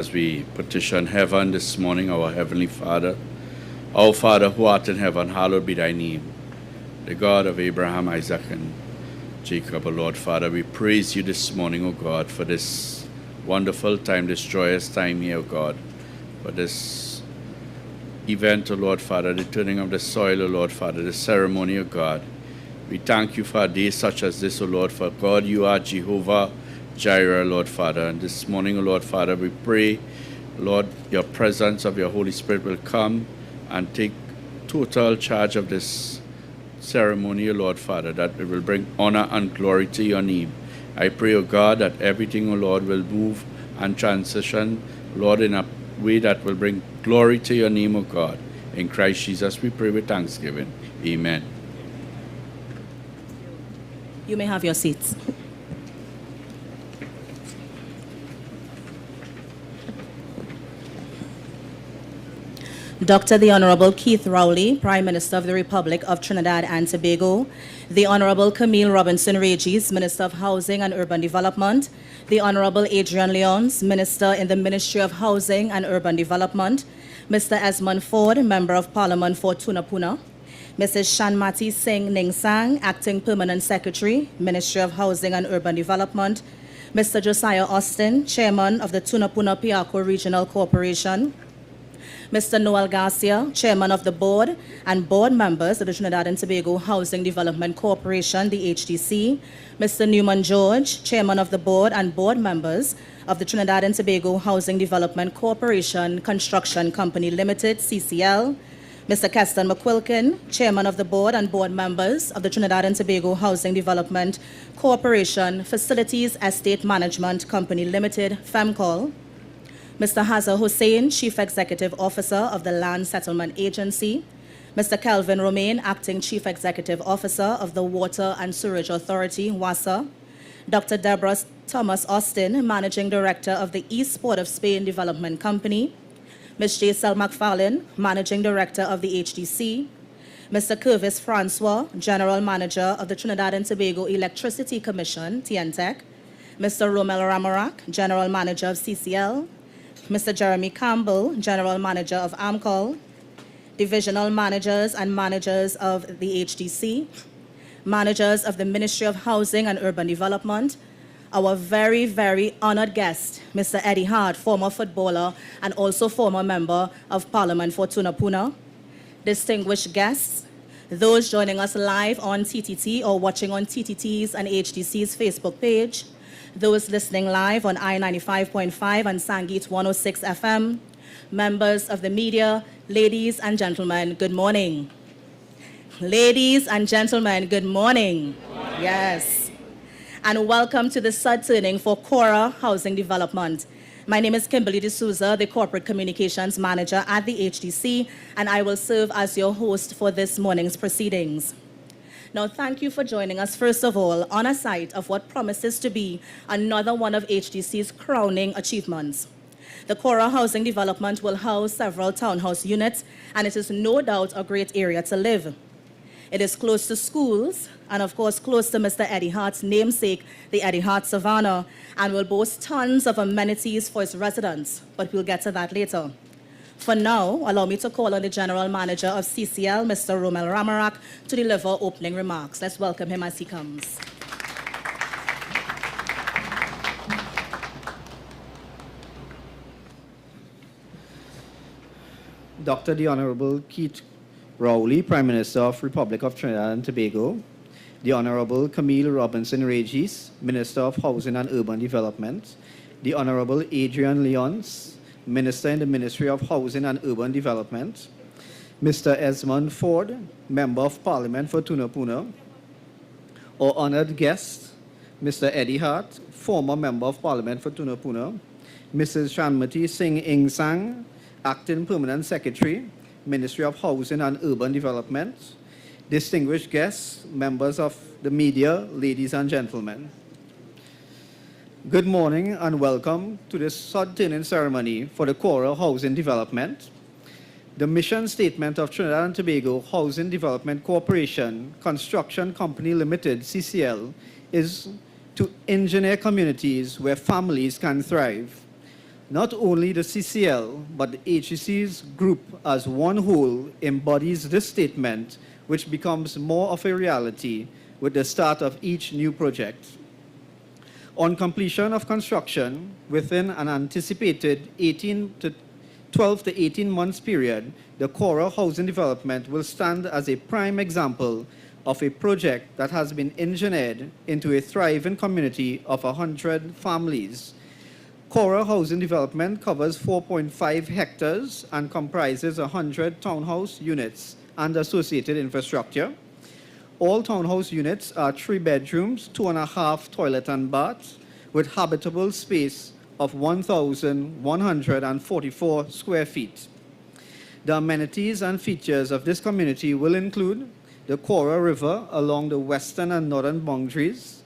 As we petition heaven this morning, our Heavenly Father, our Father who art in heaven, hallowed be thy name. The God of Abraham, Isaac, and Jacob, O Lord Father, we praise you this morning, O God, for this wonderful time, this joyous time here, O God, for this event, O Lord Father, the turning of the soil, O Lord Father, the ceremony, O God. We thank you for a day such as this, O Lord, for God, you are Jehovah Jireh, Lord Father. And this morning, O Lord Father, we pray, Lord, your presence of your Holy Spirit will come and take total charge of this ceremony, O Lord Father, that it will bring honor and glory to your name. I pray, O God, that everything, O Lord, will move and transition, Lord, in a way that will bring glory to your name, O God. In Christ Jesus, we pray with thanksgiving. Amen. You may have your seats. Dr. the Honorable Keith Rowley, Prime Minister of the Republic of Trinidad and Tobago, the Honorable Camille Robinson Regis, Minister of Housing and Urban Development, the Honorable Adrian Leons, Minister in the Ministry of Housing and Urban Development, Mr. Esmond Ford, Member of Parliament for Tunapuna, Mrs. Shanmati Singh Ningsang, Acting Permanent Secretary, Ministry of Housing and Urban Development, Mr. Josiah Austin, Chairman of the Tunapuna Piarco Regional Corporation, Mr. Noel Garcia, Chairman of the Board and Board Members of the Trinidad and Tobago Housing Development Corporation, the HDC, Mr. Newman George, Chairman of the Board and Board Members of the Trinidad and Tobago Housing Development Corporation Construction Company Limited, CCL, Mr. Keston McQuilkin, Chairman of the Board and Board Members of the Trinidad and Tobago Housing Development Corporation Facilities Estate Management Company Limited, FEMCOL, Mr. Hazza Hussain, Chief Executive Officer of the Land Settlement Agency, Mr. Kelvin Romain, Acting Chief Executive Officer of the Water and Sewerage Authority, WASA, Dr. Deborah Thomas Austin, Managing Director of the East Port of Spain Development Company, Ms. J. McFarlane, Managing Director of the HDC, Mr. Curvis Francois, General Manager of the Trinidad and Tobago Electricity Commission, TNTEC, Mr. Romel Ramarak, General Manager of CCL, Mr. Jeremy Campbell, General Manager of AMCOL, Divisional Managers and Managers of the HDC, Managers of the Ministry of Housing and Urban Development, our very, very honored guest, Mr. Eddie Hart, former footballer and also former Member of Parliament for Tunapuna, distinguished guests, those joining us live on TTT or watching on TTT's and HDC's Facebook page, those listening live on I-95.5 and Sangeet 106 FM, members of the media, ladies and gentlemen, good morning. Ladies and gentlemen, good morning. Good morning. Yes. And welcome to the Sod turning for Caura Housing Development. My name is Kimberly D'Souza, the Corporate Communications Manager at the HDC, and I will serve as your host for this morning's proceedings. Now, thank you for joining us, first of all, on a site of what promises to be another one of HDC's crowning achievements. The Caura Housing Development will house several townhouse units, and it is no doubt a great area to live. It is close to schools, and of course, close to Mr. Eddie Hart's namesake, the Eddie Hart Savannah, and will boast tons of amenities for its residents, but we'll get to that later. For now, allow me to call on the General Manager of CCL, Mr. Romel Ramarak, to deliver opening remarks. Let's welcome him as he comes. Dr. the Honorable Keith Rowley, Prime Minister of Republic of Trinidad and Tobago, the Honorable Camille Robinson Regis, Minister of Housing and Urban Development, the Honorable Adrian Leons, Minister in the Ministry of Housing and Urban Development, Mr. Esmond Ford, Member of Parliament for Tunapuna, our honored guest, Mr. Eddie Hart, former Member of Parliament for Tunapuna, Mrs. Shanmati Singh Ningsang, Acting Permanent Secretary, Ministry of Housing and Urban Development, distinguished guests, members of the media, ladies and gentlemen. Good morning and welcome to this Sod turning ceremony for the Caura Housing Development. The mission statement of Trinidad and Tobago Housing Development Corporation Construction Company Limited, CCL, is to engineer communities where families can thrive. Not only the CCL, but the HDC's group as one whole embodies this statement, which becomes more of a reality with the start of each new project. On completion of construction, within an anticipated 12 to 18 months period, the Caura housing development will stand as a prime example of a project that has been engineered into a thriving community of 100 families. Caura housing development covers 4.5 hectares and comprises 100 townhouse units and associated infrastructure. All townhouse units are 3 bedrooms, 2.5 toilet and bath, with habitable space of 1,144 square feet. The amenities and features of this community will include the Caura River along the western and northern boundaries.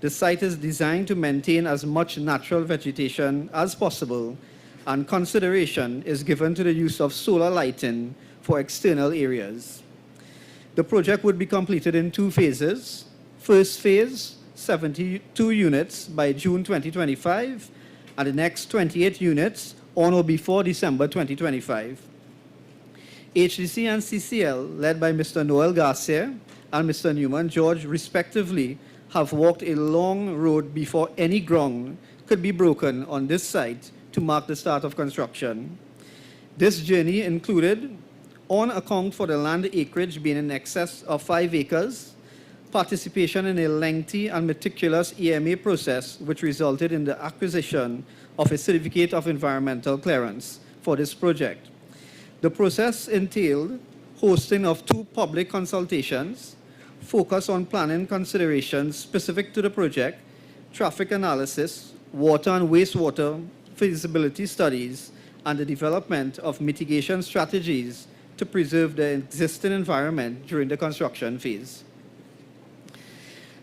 The site is designed to maintain as much natural vegetation as possible, and consideration is given to the use of solar lighting for external areas. The project would be completed in 2 phases. First phase, 72 units by June 2025, and the next 28 units on or before December 2025. HDC and CCL, led by Mr. Noel Garcia and Mr. Newman George, respectively, have walked a long road before any ground could be broken on this site to mark the start of construction. This journey included, on account for the land acreage being in excess of 5 acres, participation in a lengthy and meticulous EMA process which resulted in the acquisition of a certificate of environmental clearance for this project. The process entailed hosting of 2 public consultations, focus on planning considerations specific to the project, traffic analysis, water and wastewater feasibility studies, and the development of mitigation strategies to preserve the existing environment during the construction phase.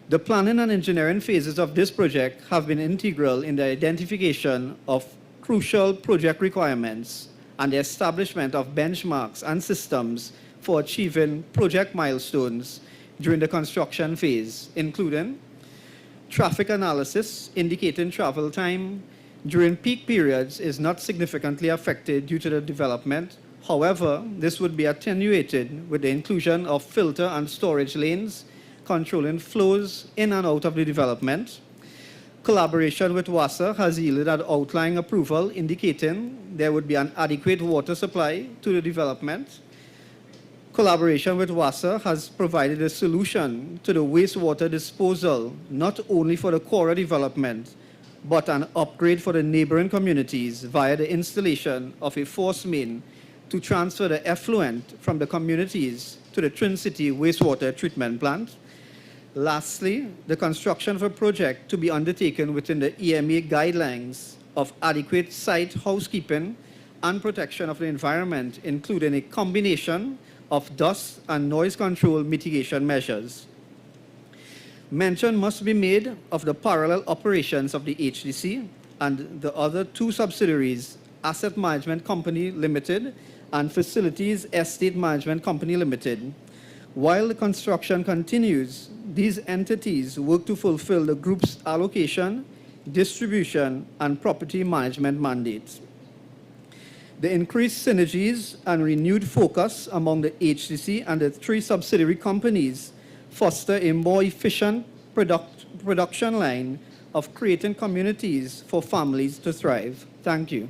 The planning and engineering phases of this project have been integral in the identification of crucial project requirements and the establishment of benchmarks and systems for achieving project milestones during the construction phase, including traffic analysis indicating travel time during peak periods is not significantly affected due to the development. However, this would be attenuated with the inclusion of filter and storage lanes controlling flows in and out of the development. Collaboration with WASA has yielded an outline approval indicating there would be an adequate water supply to the development. Collaboration with WASA has provided a solution to the wastewater disposal, not only for the Caura development, but an upgrade for the neighboring communities via the installation of a force main to transfer the effluent from the communities to the Twin City wastewater treatment plant. Lastly, the construction of a project to be undertaken within the EMA guidelines of adequate site housekeeping and protection of the environment, including a combination of dust and noise control mitigation measures. Mention must be made of the parallel operations of the HDC and the other 2 subsidiaries, Asset Management Company Limited and Facilities Estate Management Company Limited. While the construction continues, these entities work to fulfill the group's allocation, distribution, and property management mandates. The increased synergies and renewed focus among the HDC and the 3 subsidiary companies foster a more efficient production line of creating communities for families to thrive. Thank you.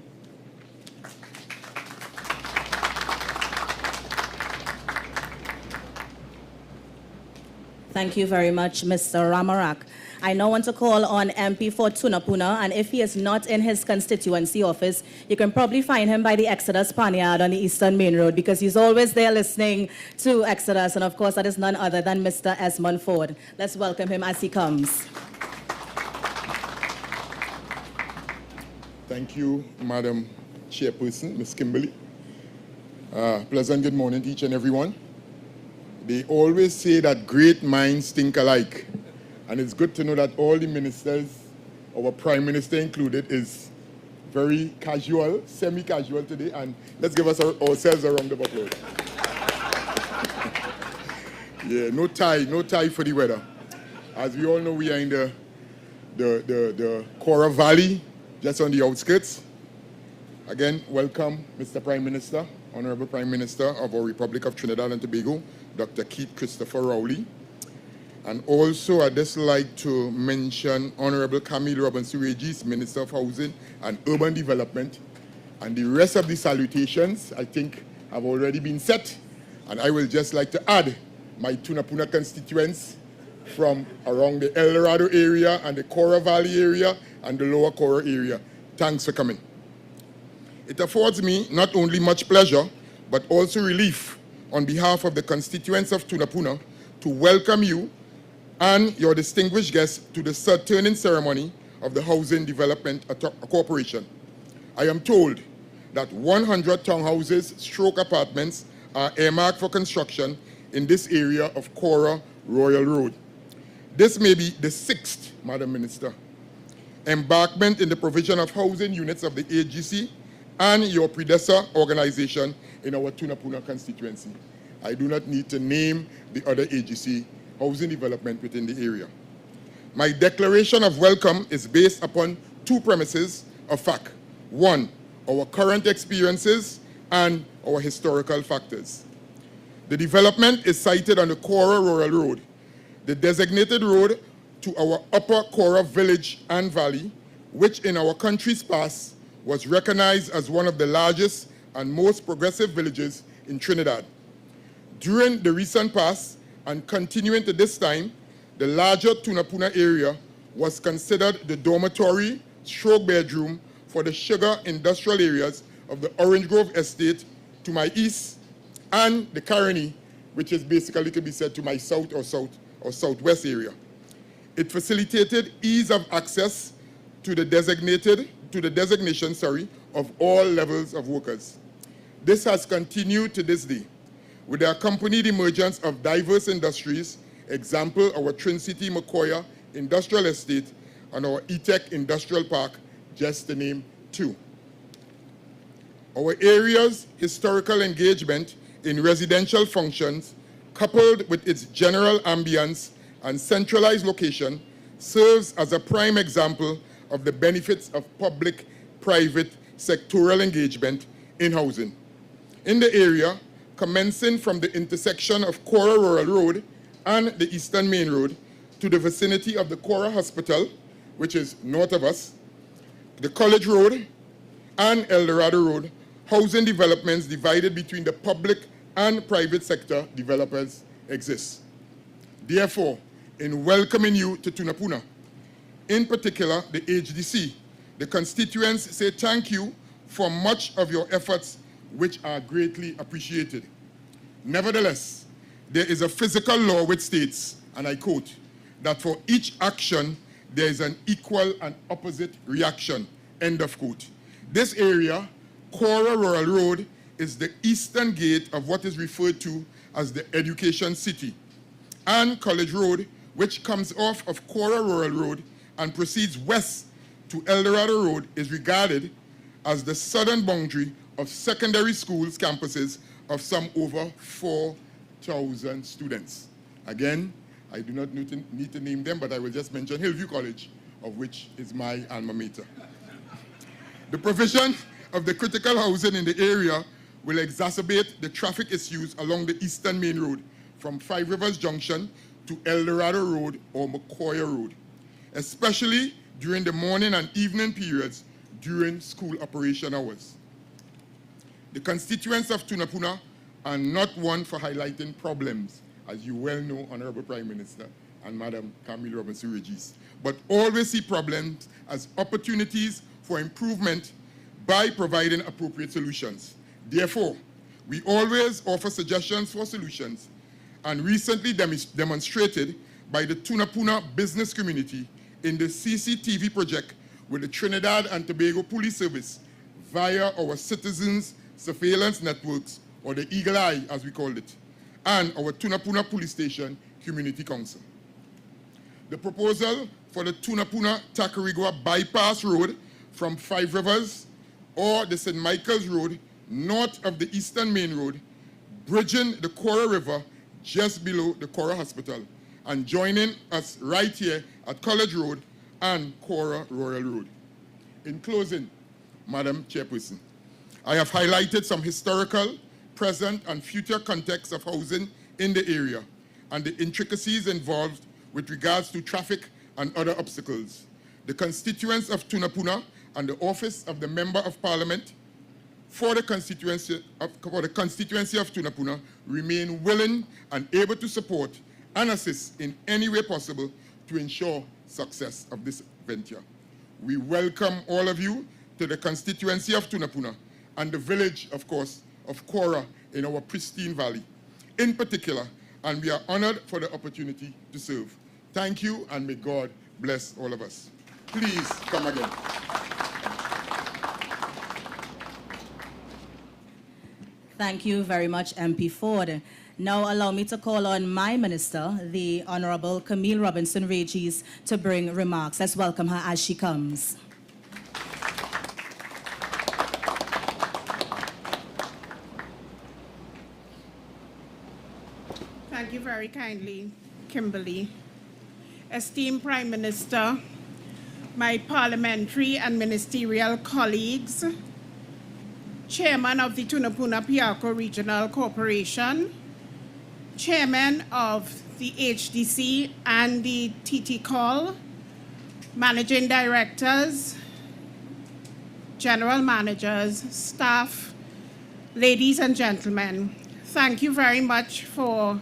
Thank you very much, Mr. Ramarak. I now want to call on MP for Tunapuna, and if he is not in his constituency office, you can probably find him by the Exodus Panyard on the Eastern Main Road, because he's always there listening to Exodus, and of course that is none other than Mr. Esmond Ford. Let's welcome him as he comes. Thank you, Madam Chairperson, Ms. Kimberly. Pleasant good morning to each and everyone. They always say that great minds think alike. And it's good to know that all the ministers, our Prime Minister included, is very casual, semi-casual today. And let's give ourselves a round of applause. Yeah, no tie for the weather. As we all know, we are in the Caura Valley, just on the outskirts. Again, welcome, Mr. Prime Minister, Honorable Prime Minister of our Republic of Trinidad and Tobago, Dr. Keith Christopher Rowley. And also, I'd just like to mention Honorable Camille Robinson-Regis, Minister of Housing and Urban Development. And the rest of the salutations, I think, have already been set. And I will just like to add my Tunapuna constituents from around the El Dorado area and the Caura Valley area and the Lower Caura area. Thanks for coming. It affords me not only much pleasure, but also relief on behalf of the constituents of Tunapuna to welcome you and your distinguished guests to the Sod turning ceremony of the Housing Development Corporation. I am told that 100 townhouses stroke apartments are earmarked for construction in this area of Caura Royal Road. This may be the 6th, Madam Minister, embarkment in the provision of housing units of the HDC and your predecessor organization in our Tunapuna constituency. I do not need to name the other HDC housing development within the area. My declaration of welcome is based upon two premises of fact. One, our current experiences and our historical factors. The development is sited on the Caura Royal Road, the designated road to our upper Caura village and valley, which in our country's past was recognized as one of the largest and most progressive villages in Trinidad. During the recent past and continuing to this time, the larger Tunapuna area was considered the dormitory stroke bedroom for the sugar industrial areas of the Orange Grove Estate to my east and the Caroni, which is basically to be said to my south or southwest area. It facilitated ease of access to the designation of all levels of workers. This has continued to this day, with the accompanied emergence of diverse industries, example, our Trin City Macoya Industrial Estate and our E-Tech Industrial Park, just to name two. Our area's historical engagement in residential functions, coupled with its general ambience and centralized location, serves as a prime example of the benefits of public-private sectoral engagement in housing. In the area, commencing from the intersection of Caura Rural Road and the Eastern Main Road to the vicinity of the Caura Hospital, which is north of us, the College Road and El Dorado Road, housing developments divided between the public and private sector developers exist. Therefore, in welcoming you to Tunapuna, in particular the HDC, the constituents say thank you for much of your efforts, which are greatly appreciated. Nevertheless, there is a physical law which states, and I quote, that for each action, there is an equal and opposite reaction, end of quote. This area, Caura Rural Road, is the eastern gate of what is referred to as the Education City. And College Road, which comes off of Caura Rural Road and proceeds west to El Dorado Road, is regarded as the southern boundary of secondary schools campuses of some over 4,000 students. Again, I do not need to name them, but I will just mention Hillview College, of which is my alma mater. The provision of the critical housing in the area will exacerbate the traffic issues along the Eastern Main Road from Five Rivers Junction to El Dorado Road or Macoya Road, especially during the morning and evening periods during school operation hours. The constituents of Tunapuna are not one for highlighting problems, as you well know, Honorable Prime Minister and Madam Camille Robinson-Regis, but always see problems as opportunities for improvement by providing appropriate solutions. Therefore, we always offer suggestions for solutions, and recently demonstrated by the Tunapuna business community in the CCTV project with the Trinidad and Tobago Police Service via our citizens surveillance networks, or the Eagle Eye as we called it, and our Tunapuna Police Station Community Council. The proposal for the Tunapuna-Tacarigua Bypass Road from Five Rivers or the St. Michael's Road north of the Eastern Main Road, bridging the Caura River just below the Caura Hospital and joining us right here at College Road and Caura Royal Road. In closing, Madam Chairperson, I have highlighted some historical, present, and future contexts of housing in the area and the intricacies involved with regards to traffic and other obstacles. The constituents of Tunapuna and the Office of the Member of Parliament for the constituency of Tunapuna remain willing and able to support and assist in any way possible to ensure success of this venture. We welcome all of you to the constituency of Tunapuna and the village, of course, of Caura in our pristine valley, in particular, and we are honored for the opportunity to serve. Thank you, and may God bless all of us. Please come again. Thank you very much, MP Ford. Now allow me to call on my minister, the Honorable Camille Robinson Regis, to bring remarks. Let's welcome her as she comes. Thank you very kindly, Kimberly. Esteemed Prime Minister, my parliamentary and ministerial colleagues, Chairman of the Tunapuna Piarco Regional Corporation, Chairman of the HDC and the TT Call, Managing Directors, General Managers, staff, ladies and gentlemen, thank you very much for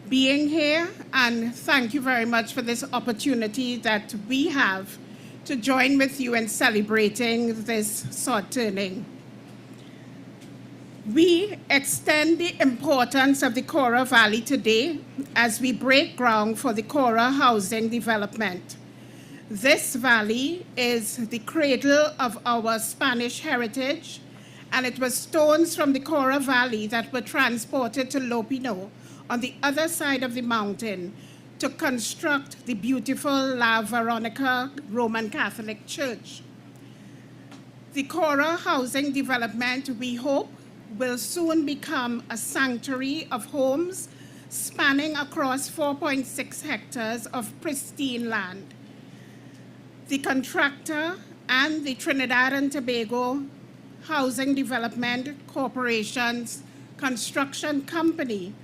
being here, and thank you very much for this opportunity that we have to join with you in celebrating this sod turning. We extend the importance of the Caura Valley today as we break ground for the Caura housing development. This valley is the cradle of our Spanish heritage, and it was stones from the Caura Valley that were transported to Lopino on the other side of the mountain to construct the beautiful La Veronica Roman Catholic Church. The Caura housing development, we hope, will soon become a sanctuary of homes spanning across 4.6 hectares of pristine land. The contractor and the Trinidad and Tobago Housing Development Corporation's construction company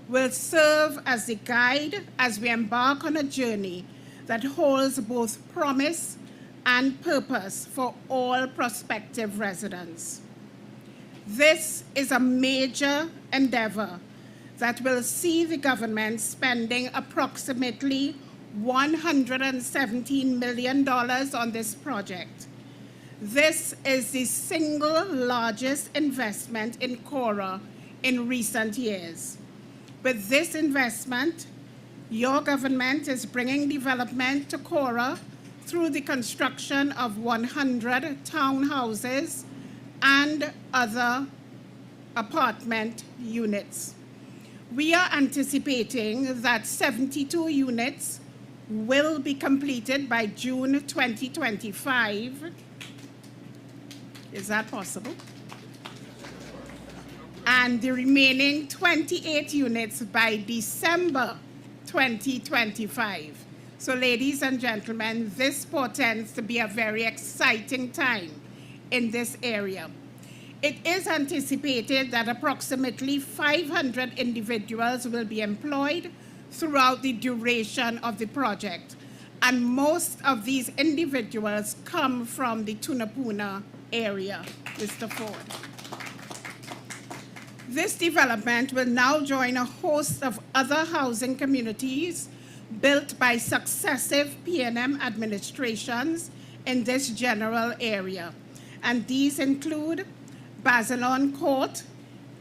will serve as the guide as we embark on a journey that holds both promise and purpose for all prospective residents. This is a major endeavor that will see the government spending approximately $117 million on this project. This is the single largest investment in Caura in recent years. With this investment, your government is bringing development to Caura through the construction of 100 townhouses and other apartment units. We are anticipating that 72 units will be completed by June 2025. Is that possible? And the remaining 28 units by December 2025. So ladies and gentlemen, this portends to be a very exciting time in this area. It is anticipated that approximately 500 individuals will be employed throughout the duration of the project, and most of these individuals come from the Tunapuna area, Mr. Ford. This development will now join a host of other housing communities built by successive PNM administrations in this general area. And these include Basilon Court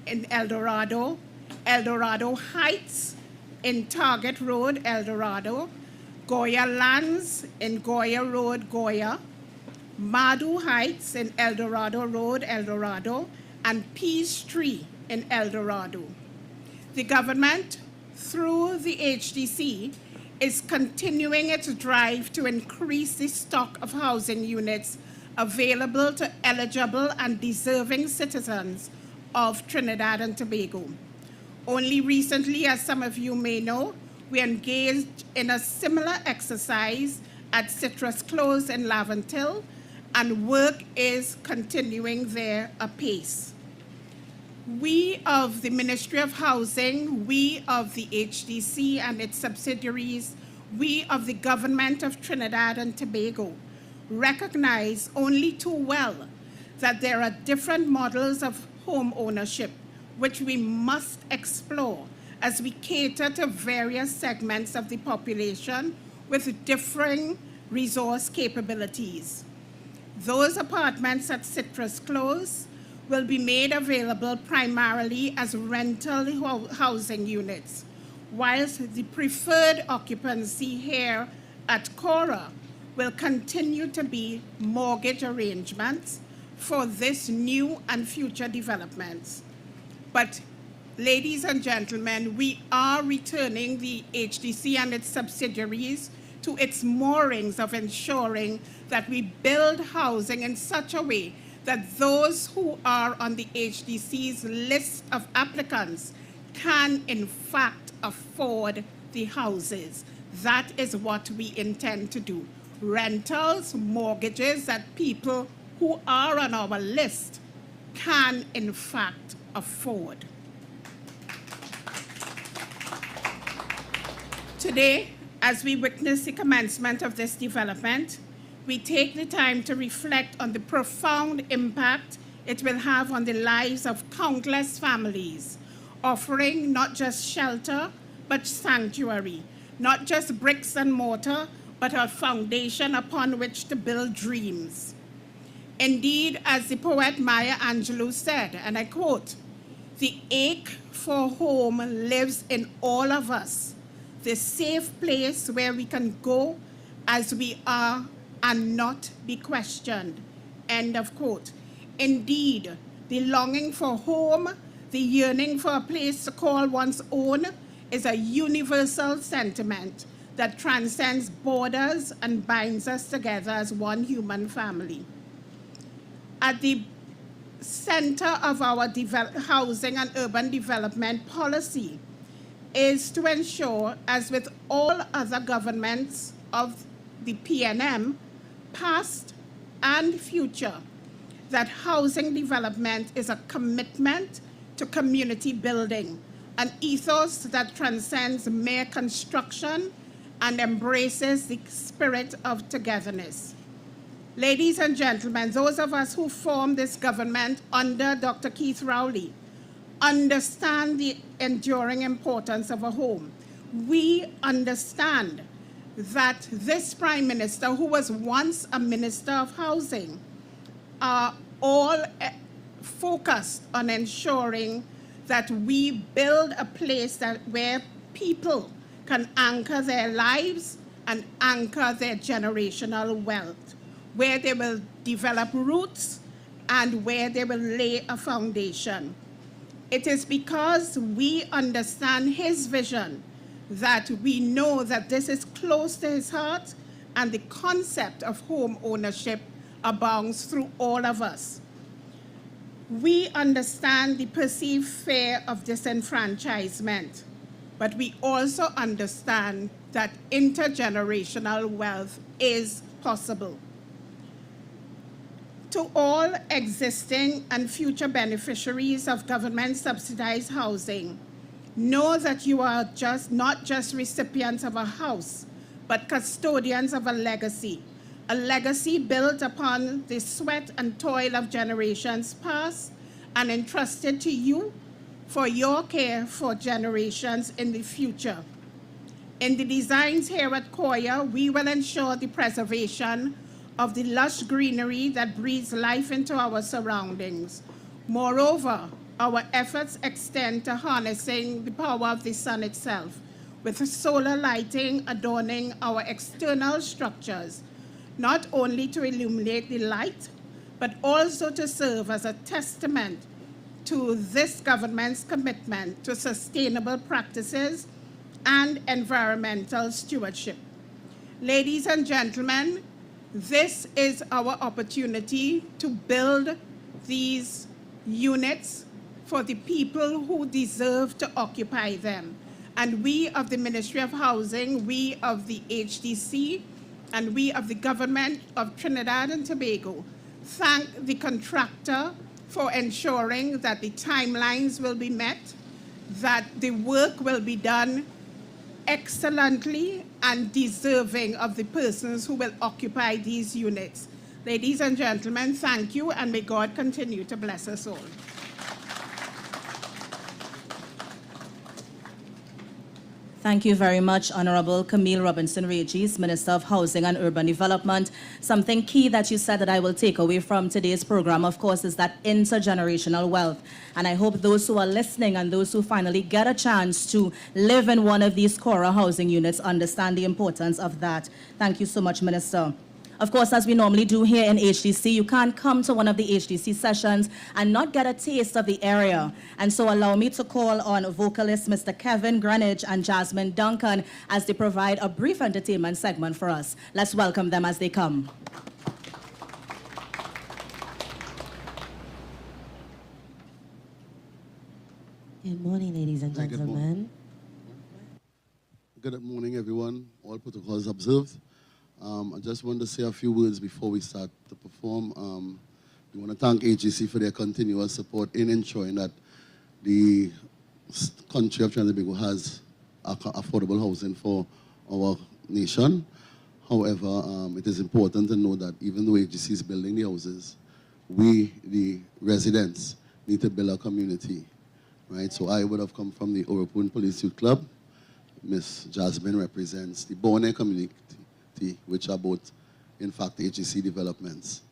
in El Dorado, El Dorado Heights in Target Road, El Dorado, Goya Lands in Goya Road, Goya, Madu Heights in El Dorado Road, El Dorado, and Peace Tree in El Dorado. The government, through the HDC, is continuing its drive to increase the stock of housing units available to eligible and deserving citizens of Trinidad and Tobago. Only recently, as some of you may know, we engaged in a similar exercise at Citrus Close in Laventil, and work is continuing there apace. We of the Ministry of Housing, we of the HDC and its subsidiaries, we of the Government of Trinidad and Tobago recognize only too well that there are different models of home ownership which we must explore as we cater to various segments of the population with differing resource capabilities. Those apartments at Citrus Close will be made available primarily as rental housing units, whilst the preferred occupancy here at Caura will continue to be mortgage arrangements for this new and future developments. But ladies and gentlemen, we are returning the HDC and its subsidiaries to its moorings of ensuring that we build housing in such a way that those who are on the HDC's list of applicants can in fact afford the houses. That is what we intend to do. Rentals, mortgages that people who are on our list can in fact afford. Today, as we witness the commencement of this development, we take the time to reflect on the profound impact it will have on the lives of countless families, offering not just shelter, but sanctuary, not just bricks and mortar, but a foundation upon which to build dreams. Indeed, as the poet Maya Angelou said, and I quote, "The ache for home lives in all of us, the safe place where we can go as we are and not be questioned." End of quote. Indeed, the longing for home, the yearning for a place to call one's own is a universal sentiment that transcends borders and binds us together as one human family. At the center of our housing and urban development policy is to ensure, as with all other governments of the PNM, past and future, that housing development is a commitment to community building, an ethos that transcends mere construction and embraces the spirit of togetherness. Ladies and gentlemen, those of us who form this government under Dr. Keith Rowley understand the enduring importance of a home. We understand that this Prime Minister, who was once a Minister of Housing, are all focused on ensuring that we build a place where people can anchor their lives and anchor their generational wealth, where they will develop roots and where they will lay a foundation. It is because we understand his vision that we know that this is close to his heart, and the concept of home ownership abounds through all of us. We understand the perceived fear of disenfranchisement, but we also understand that intergenerational wealth is possible. To all existing and future beneficiaries of government-subsidized housing, know that you are not just recipients of a house, but custodians of a legacy built upon the sweat and toil of generations past and entrusted to you for your care for generations in the future. In the designs here at Caura, we will ensure the preservation of the lush greenery that breathes life into our surroundings. Moreover, our efforts extend to harnessing the power of the sun itself, with solar lighting adorning our external structures, not only to illuminate the light, but also to serve as a testament to this government's commitment to sustainable practices and environmental stewardship. Ladies and gentlemen, this is our opportunity to build these units for the people who deserve to occupy them. And we of the Ministry of Housing, we of the HDC, and we of the government of Trinidad and Tobago thank the contractor for ensuring that the timelines will be met, that the work will be done excellently and deserving of the persons who will occupy these units. Ladies and gentlemen, thank you, and may God continue to bless us all. Thank you very much, Honorable Camille Robinson-Regis, Minister of Housing and Urban Development. Something key that you said that I will take away from today's program, of course, is that intergenerational wealth. And I hope those who are listening and those who finally get a chance to live in one of these Caura housing units understand the importance of that. Thank you so much, Minister. Of course, as we normally do here in HDC, you can't come to one of the HDC sessions and not get a taste of the area. And so allow me to call on vocalists Mr. Kevin Greenwich and Jasmine Duncan as they provide a brief entertainment segment for us. Let's welcome them as they come. Good morning, ladies and gentlemen. Good morning, everyone. All protocols observed. I just want to say a few words before we start to perform. We want to thank HDC for their continuous support in ensuring that the country of Trinidad and Tobago has affordable housing for our nation. However, it is important to know that even though HDC is building the houses, we, the residents, need to build a community, right? So I would have come from the Orapun Police Youth Club. Miss Jasmine represents the Bonnet community, which are both, in fact, HDC developments.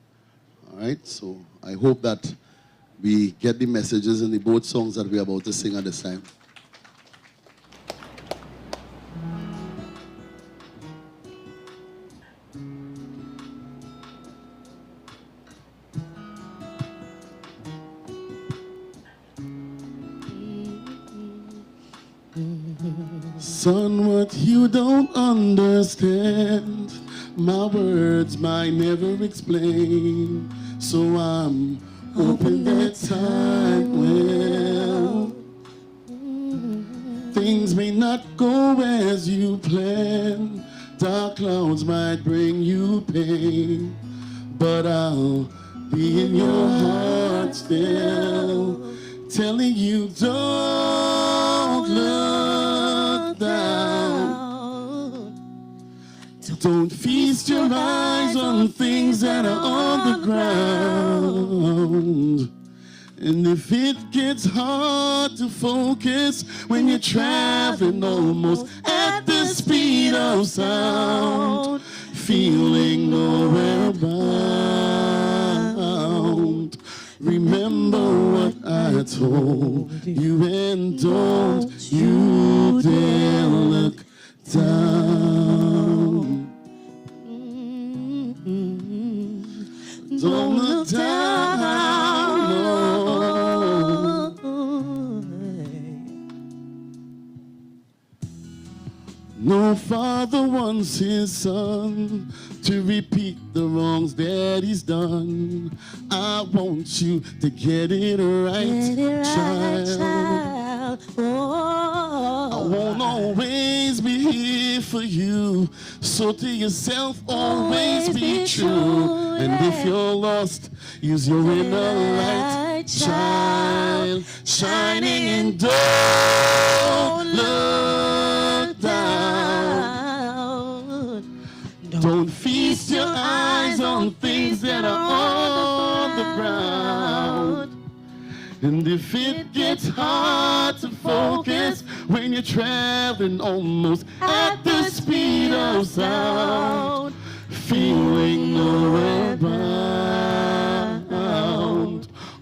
All right, so I hope that we get the messages in the both songs that we're about to sing at this time. Son, what you don't understand, my words might never explain. So I'm hoping that time will. Things may not go as you plan. Dark clouds might bring you pain, but I'll be in your heart still, telling you don't look down. Don't feast your eyes on things that are on the ground. And if it gets hard to focus when you're traveling almost at the speed of sound, feeling nowhere bound, remember what I told you, and don't you dare look down. Don't look down, no father wants his son to repeat the wrongs that he's done. I want you to get it right, child. I won't always be here for you, so to yourself always be true. And if you're lost, use your inner light, child, shining, and don't look down. Don't feast your eyes on things that are on the ground. And if it gets hard to focus when you're traveling almost at the speed of sound, feeling nowhere bound,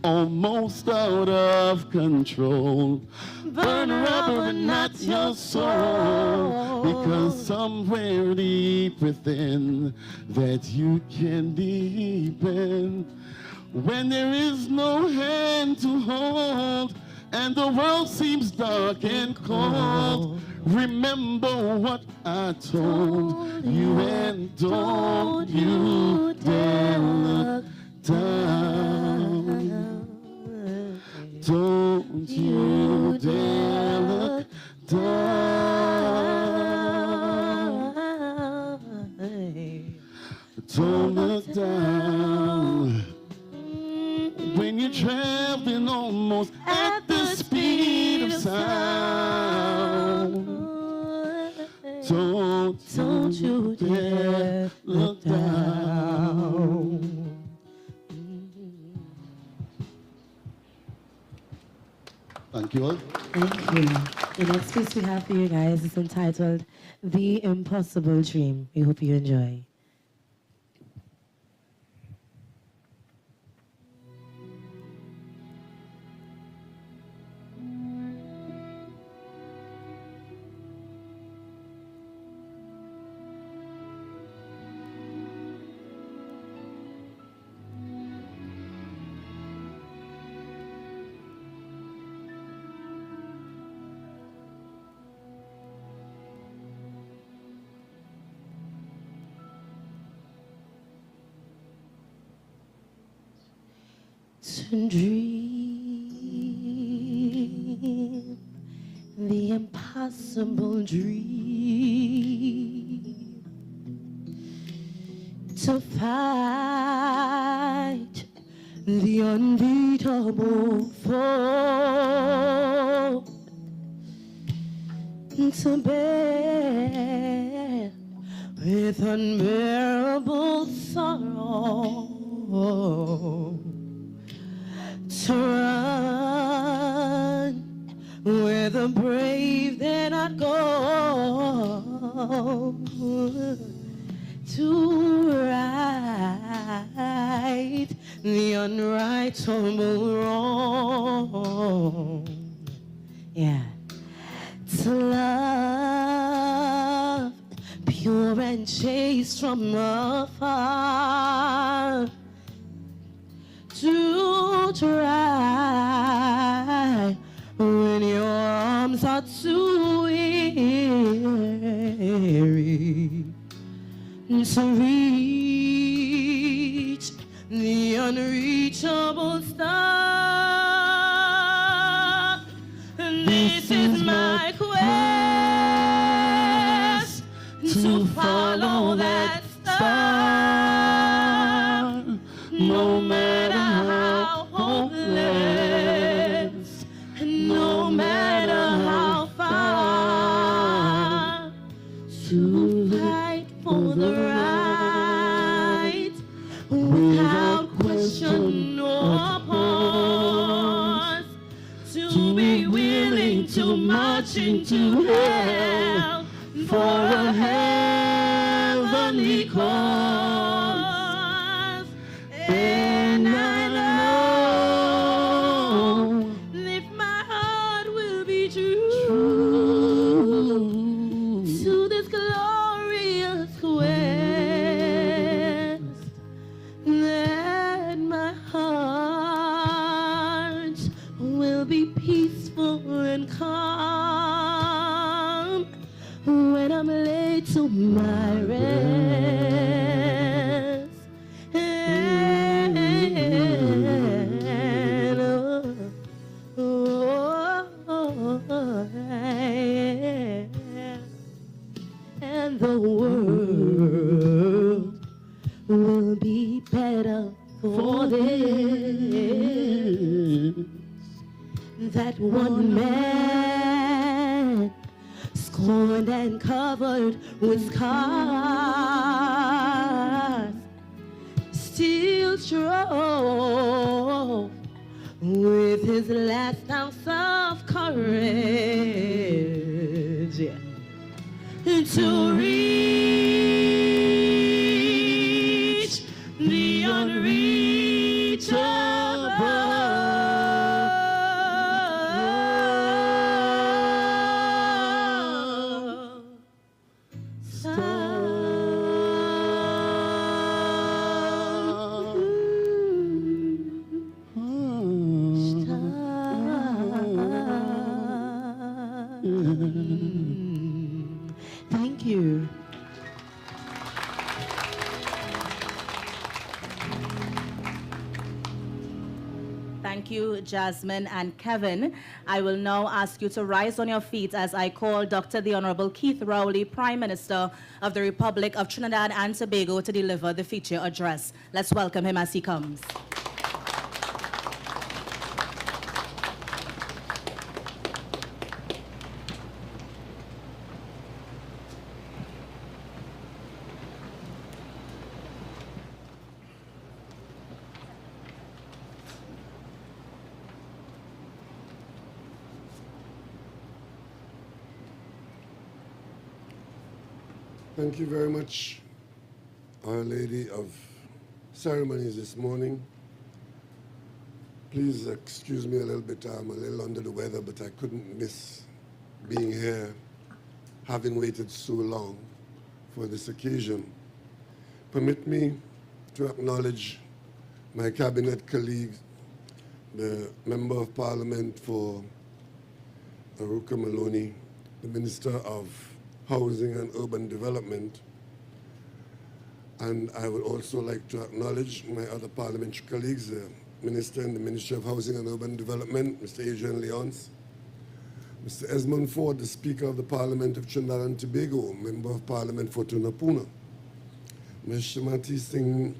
almost out of control, burn rubber and not your soul, because somewhere deep within that you can deepen. When there is no hand to hold and the world seems dark and cold, remember what I told you, and don't you dare look down. Don't you dare look down. almost at the speed of sound. Don't you dare look down. Thank you all. Thank you. The next piece we have for you guys is entitled The Impossible Dream. We hope you enjoy. To dream the impossible dream, to fight the unbeatable foe, to bear with unbearable sorrow, to run where the brave dare not go, to right the unrightable wrong, yeah, to love pure and chaste from afar, to try when your arms are too weary, to reach the unreachable star. And this is my quest, to follow that star, no matter how hopeless, no matter how far, to fight for the right without question or pause, to be willing to march into hell for a heavenly cause. And I know if my heart will be true to this glorious quest, that my heart will be peaceful and calm when I'm laid to my rest. And the world will be better for this. That one man, scorned and covered with scars, still strove with his last ounce of courage, yeah, to reach the Thank you. Thank you, Jasmine and Kevin. I will now ask you to rise on your feet as I call Dr. the Honorable Keith Rowley, Prime Minister of the Republic of Trinidad and Tobago, to deliver the feature address. Let's welcome him as he comes. Thank you very much, Our Lady of Ceremonies this morning. Please excuse me a little bit. I'm a little under the weather, but I couldn't miss being here, having waited so long for this occasion. Permit me to acknowledge my cabinet colleague, the Member of Parliament for Aruka Maloney, the Minister of Housing and Urban Development. And I would also like to acknowledge my other parliamentary colleagues, the Minister in the Ministry of Housing and Urban Development, Mr. Adrian Leonce, Mr. Esmond Ford, the Speaker of the Parliament of Trinidad and Tobago, Member of Parliament for Tunapuna, Ms. Shamati Singh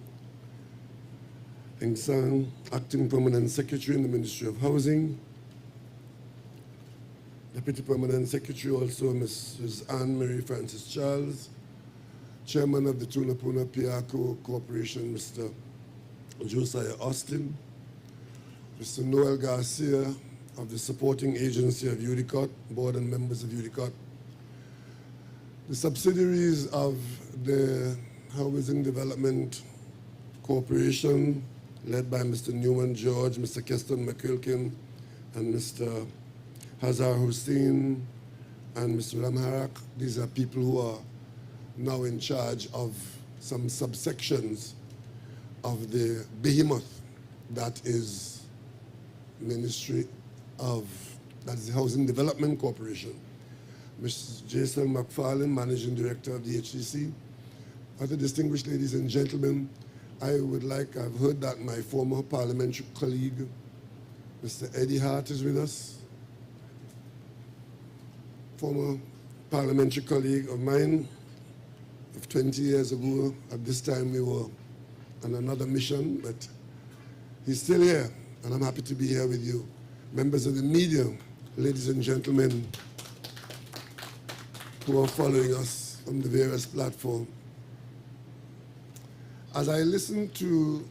Engsang, Acting Permanent Secretary in the Ministry of Housing, Deputy Permanent Secretary also Mrs. Anne-Marie Francis Charles, Chairman of the Tunapuna MP Corporation, Mr. Josiah Austin, Mr. Noel Garcia of the supporting agency of UDICOT, board and members of UDICOT, the subsidiaries of the Housing Development Corporation, led by Mr. Newman George, Mr. Keston McQuilkin, and Mr. Hazar Hussein, and Mr. Ramharak. These are people who are now in charge of some subsections of the behemoth that is that is the Housing Development Corporation. Mrs. Jason McFarlane, Managing Director of the HDC. Other distinguished ladies and gentlemen, I've heard that my former parliamentary colleague, Mr. Eddie Hart, is with us. Former parliamentary colleague of mine of 20 years ago. At this time we were on another mission, but he's still here, and I'm happy to be here with you. Members of the media, ladies and gentlemen who are following us on the various platforms. As I listened to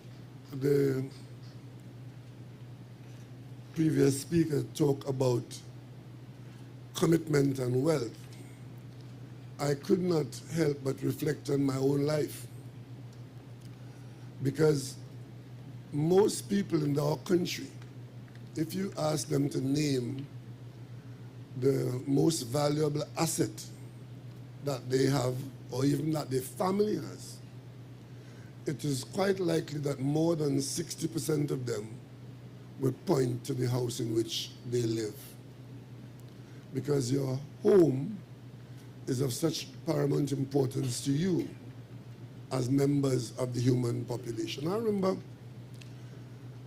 the previous speaker talk about commitment and wealth, I could not help but reflect on my own life. Because most people in our country, if you ask them to name the most valuable asset that they have, or even that their family has, it is quite likely that more than 60% of them would point to the house in which they live. Because your home is of such paramount importance to you as members of the human population. I remember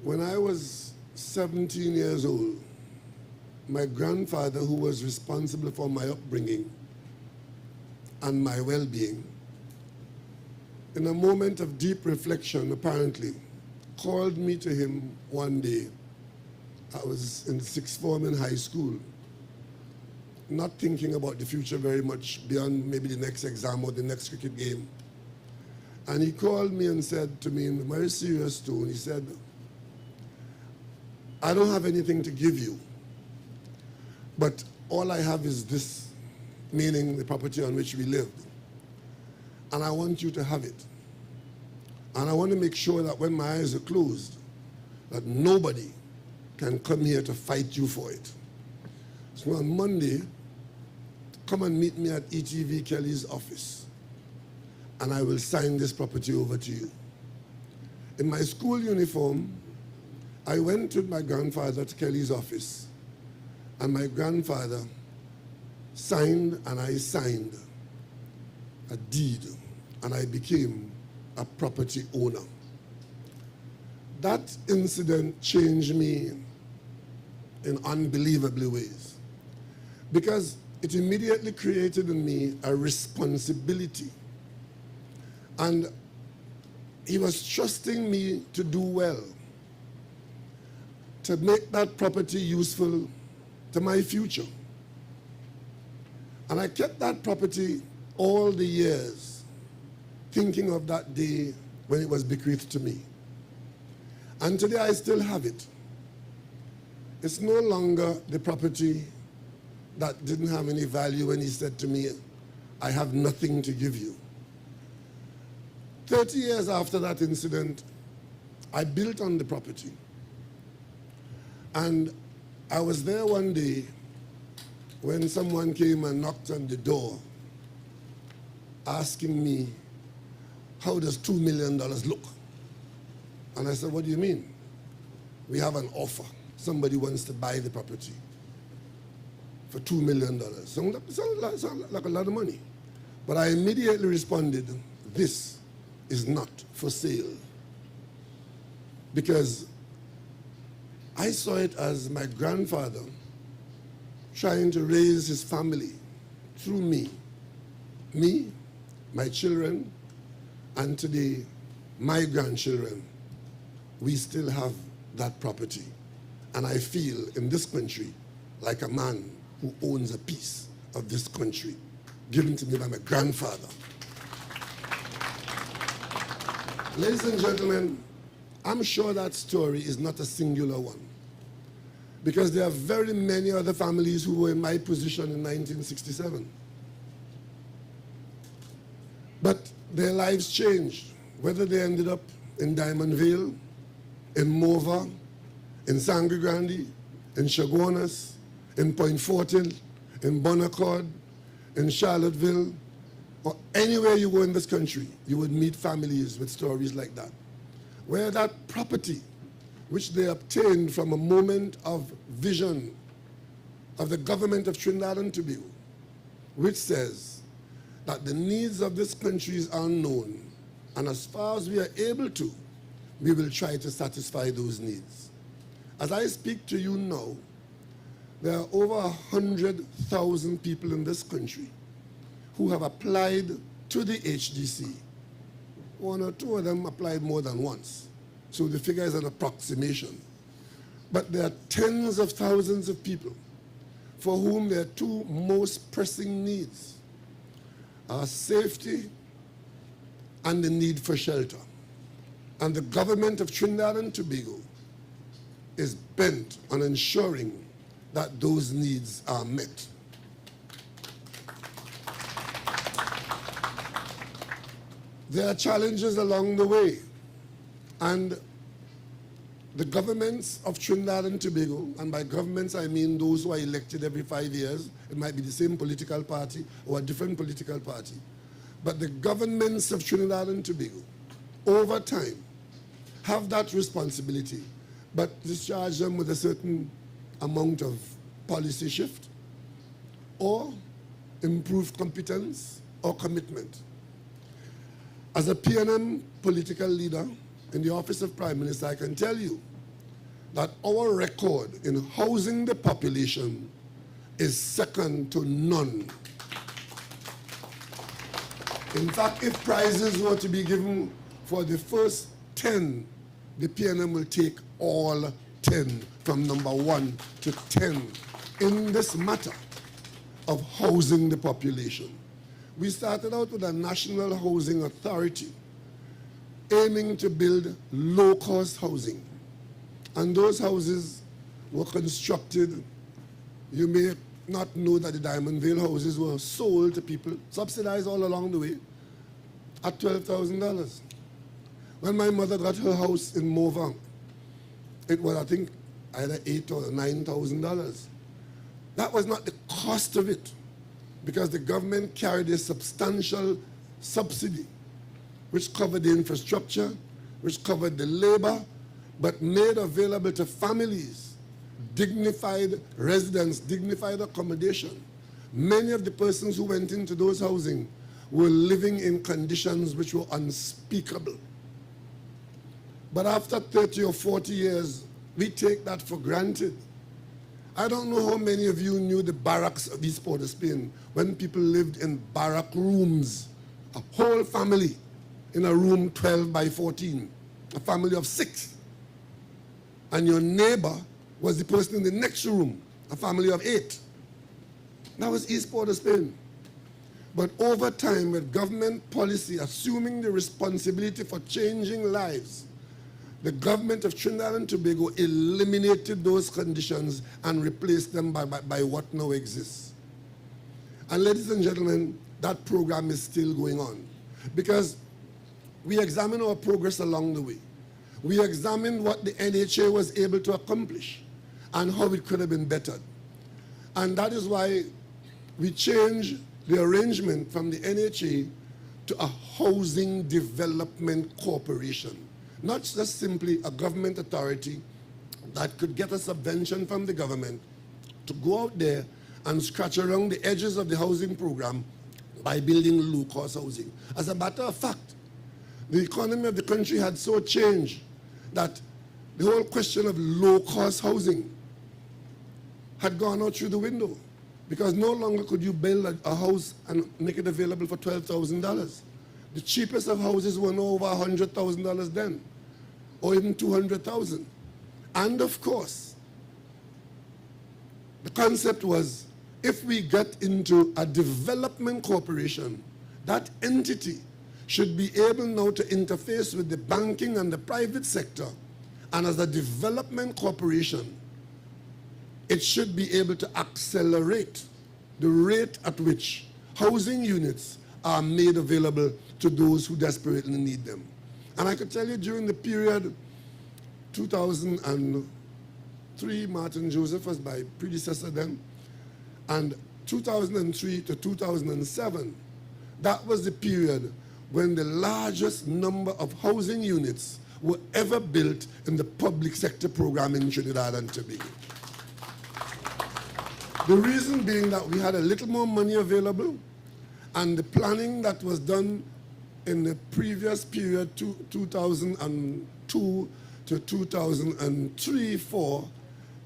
when I was 17 years old, my grandfather, who was responsible for my upbringing and my well-being, in a moment of deep reflection, apparently, called me to him one day. I was in sixth form in high school, not thinking about the future very much beyond maybe the next exam or the next cricket game. And he called me and said to me in a very serious tone, he said, I don't have anything to give you, but all I have is this, meaning the property on which we live. And I want you to have it. And I want to make sure that when my eyes are closed, that nobody can come here to fight you for it. So on Monday, come and meet me at ETV Kelly's office, and I will sign this property over to you. In my school uniform, I went with my grandfather to Kelly's office, and my grandfather signed and I signed a deed, and I became a property owner. That incident changed me in unbelievable ways, because it immediately created in me a responsibility. And he was trusting me to do well, to make that property useful to my future. And I kept that property all the years, thinking of that day when it was bequeathed to me. And today I still have it. It's no longer the property that didn't have any value when he said to me, I have nothing to give you. 30 years after that incident, I built on the property. And I was there one day when someone came and knocked on the door asking me, how does $2 million look? And I said, what do you mean? We have an offer. Somebody wants to buy the property for $2 million. Sounds like a lot of money. But I immediately responded, this is not for sale. Because I saw it as my grandfather trying to raise his family through me, my children, and today my grandchildren. We still have that property. And I feel in this country like a man who owns a piece of this country given to me by my grandfather. Ladies and gentlemen, I'm sure that story is not a singular one, because there are very many other families who were in my position in 1967. But their lives changed, whether they ended up in Diamond Vale, in Mova, in Sangre Grande, in Chaguanas, in Point Fortin, in Bonaccord, in Charlottesville, or anywhere you go in this country, you would meet families with stories like that, where that property, which they obtained from a moment of vision of the government of Trinidad and Tobago, which says that the needs of this country are known, and as far as we are able to, we will try to satisfy those needs. As I speak to you now, there are over 100,000 people in this country who have applied to the HDC. One or two of them applied more than once, so the figure is an approximation. But there are tens of thousands of people for whom their two most pressing needs are safety and the need for shelter. And the government of Trinidad and Tobago is bent on ensuring that those needs are met. There are challenges along the way, and the governments of Trinidad and Tobago, and by governments I mean those who are elected every 5 years, it might be the same political party or a different political party, but the governments of Trinidad and Tobago, over time, have that responsibility, but discharge them with a certain amount of policy shift or improved competence or commitment. As a PNM political leader in the office of Prime Minister, I can tell you that our record in housing the population is second to none. In fact, if prizes were to be given for the first 10, the PNM will take all 10 from number 1 to 10 in this matter of housing the population. We started out with a national housing authority aiming to build low-cost housing. And those houses were constructed. You may not know that the Diamond Vale houses were sold to people, subsidized all along the way, at $12,000. When my mother got her house in Mova, it was, I think, either $8,000 or $9,000. That was not the cost of it, because the government carried a substantial subsidy, which covered the infrastructure, which covered the labor, but made available to families dignified residence, dignified accommodation. Many of the persons who went into those housing were living in conditions which were unspeakable. But after 30 or 40 years, we take that for granted. I don't know how many of you knew the barracks of East Port of Spain, when people lived in barrack rooms, a whole family in a room 12 by 14, a family of 6. And your neighbor was the person in the next room, a family of 8. That was East Port of Spain. But over time, with government policy assuming the responsibility for changing lives, the government of Trinidad and Tobago eliminated those conditions and replaced them by what now exists. And ladies and gentlemen, that program is still going on. Because we examine our progress along the way. We examined what the NHA was able to accomplish and how it could have been bettered. And that is why we changed the arrangement from the NHA to a housing development corporation. Not just simply a government authority that could get a subvention from the government to go out there and scratch around the edges of the housing program by building low-cost housing. As a matter of fact, the economy of the country had so changed that the whole question of low-cost housing had gone out through the window, because no longer could you build a house and make it available for $12,000. The cheapest of houses were no over $100,000 then, or even $200,000. And of course, the concept was, if we get into a development corporation, that entity should be able now to interface with the banking and the private sector, and as a development corporation, it should be able to accelerate the rate at which housing units are made available to those who desperately need them. And I could tell you during the period 2003, Martin Joseph was my predecessor then, and 2003 to 2007, that was the period when the largest number of housing units were ever built in the public sector program in Trinidad and Tobago. The reason being that we had a little more money available, and the planning that was done in the previous period, 2002 to 2003-04,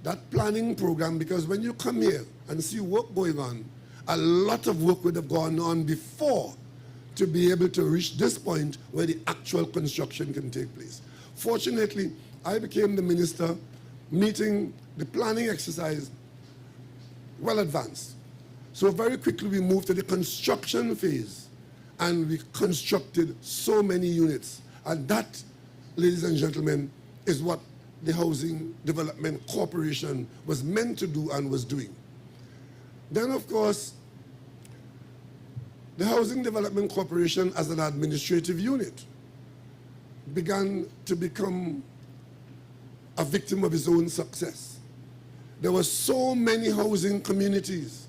that planning program, because when you come here and see work going on, a lot of work would have gone on before to be able to reach this point where the actual construction can take place. Fortunately, I became the minister, meeting the planning exercise well advanced. So very quickly we moved to the construction phase, and we constructed so many units. And that, ladies and gentlemen, is what the Housing Development Corporation was meant to do and was doing. Then, of course, the Housing Development Corporation as an administrative unit began to become a victim of its own success. There were so many housing communities,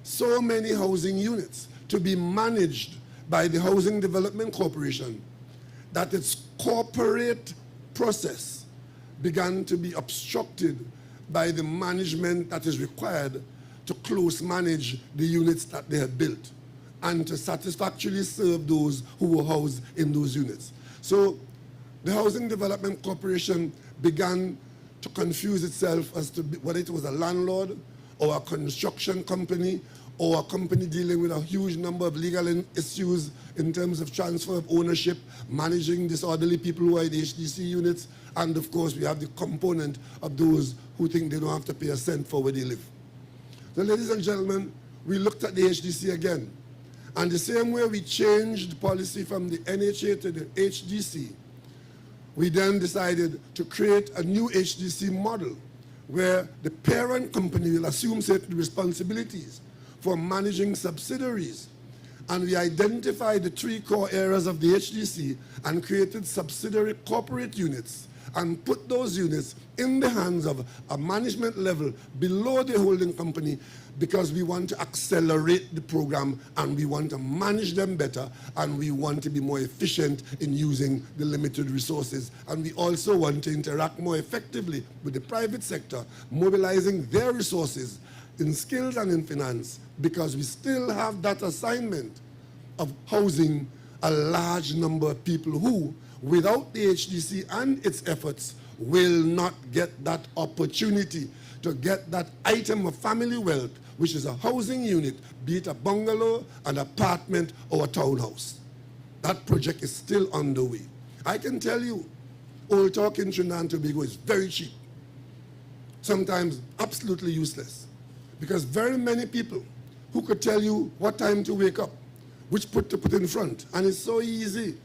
so many housing units to be managed by the Housing Development Corporation that its corporate process began to be obstructed by the management that is required to close manage the units that they had built and to satisfactorily serve those who were housed in those units. So the Housing Development Corporation began to confuse itself as to whether it was a landlord or a construction company or a company dealing with a huge number of legal issues in terms of transfer of ownership, managing disorderly people who are in HDC units, and of course we have the component of those who think they don't have to pay a cent for where they live. So ladies and gentlemen, we looked at the HDC again, and the same way we changed policy from the NHA to the HDC, we then decided to create a new HDC model where the parent company will assume certain responsibilities for managing subsidiaries. And we identified the three core areas of the HDC and created subsidiary corporate units and put those units in the hands of a management level below the holding company, because we want to accelerate the program and we want to manage them better and we want to be more efficient in using the limited resources. And we also want to interact more effectively with the private sector, mobilizing their resources in skills and in finance, because we still have that assignment of housing a large number of people who, without the HDC and its efforts, will not get that opportunity to get that item of family wealth, which is a housing unit, be it a bungalow, an apartment, or a townhouse. That project is still underway. I can tell you, Old Talk in Trinidad and Tobago is very cheap, sometimes absolutely useless, because very many people who could tell you what time to wake up, which put to put in front, and it's so easy.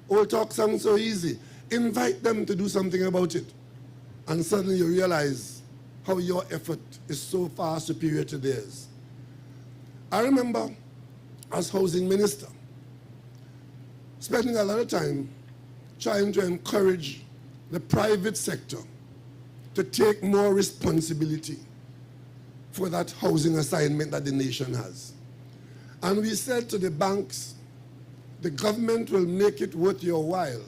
Old Talk sounds so easy. Invite them to do something about it, and suddenly you realize how your effort is so far superior to theirs. I remember as housing minister, spending a lot of time trying to encourage the private sector to take more responsibility for that housing assignment that the nation has. And we said to the banks, the government will make it worth your while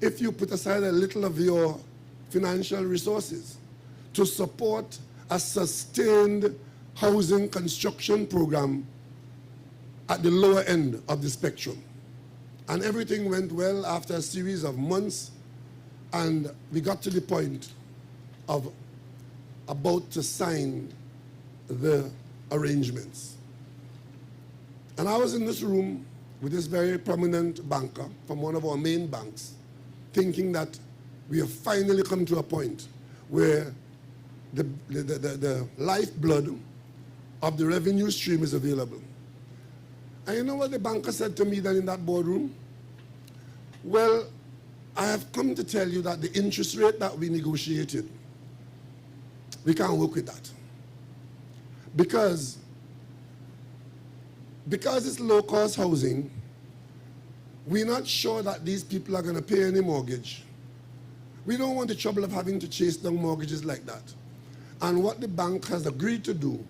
if you put aside a little of your financial resources to support a sustained housing construction program at the lower end of the spectrum. And everything went well after a series of months, and we got to the point of about to sign the arrangements. And I was in this room with this very prominent banker from one of our main banks, thinking that we have finally come to a point where the lifeblood of the revenue stream is available. And you know what the banker said to me then in that boardroom? Well, I have come to tell you that the interest rate that we negotiated, we can't work with that. Because it's low-cost housing, we're not sure that these people are going to pay any mortgage. We don't want the trouble of having to chase down mortgages like that. And what the bank has agreed to do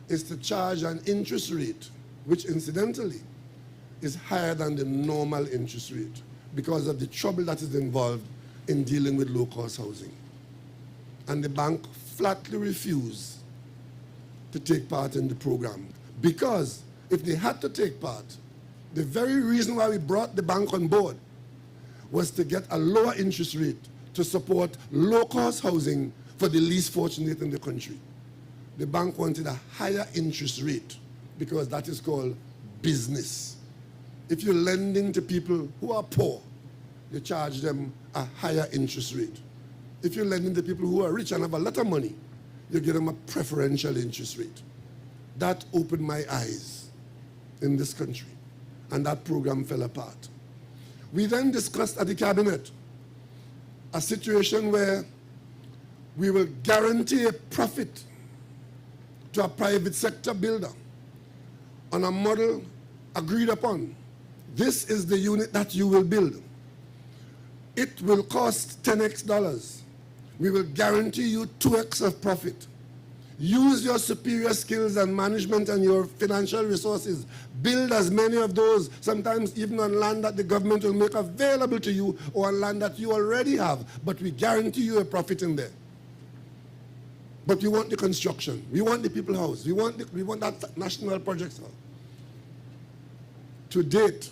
is to charge an interest rate, which incidentally is higher than the normal interest rate because of the trouble that is involved in dealing with low-cost housing. And the bank flatly refused to take part in the program, because if they had to take part, the very reason why we brought the bank on board was to get a lower interest rate to support low-cost housing for the least fortunate in the country. The bank wanted a higher interest rate because that is called business. If you're lending to people who are poor, you charge them a higher interest rate. If you're lending to people who are rich and have a lot of money, you give them a preferential interest rate. That opened my eyes in this country, and that program fell apart. We then discussed at the cabinet a situation where we will guarantee a profit to a private sector builder on a model agreed upon. This is the unit that you will build. It will cost 10x dollars. We will guarantee you 2x of profit. Use your superior skills and management and your financial resources. Build as many of those, sometimes even on land that the government will make available to you or on land that you already have. But we guarantee you a profit in there. But we want the construction. We want the people house. We want that national project house. To date,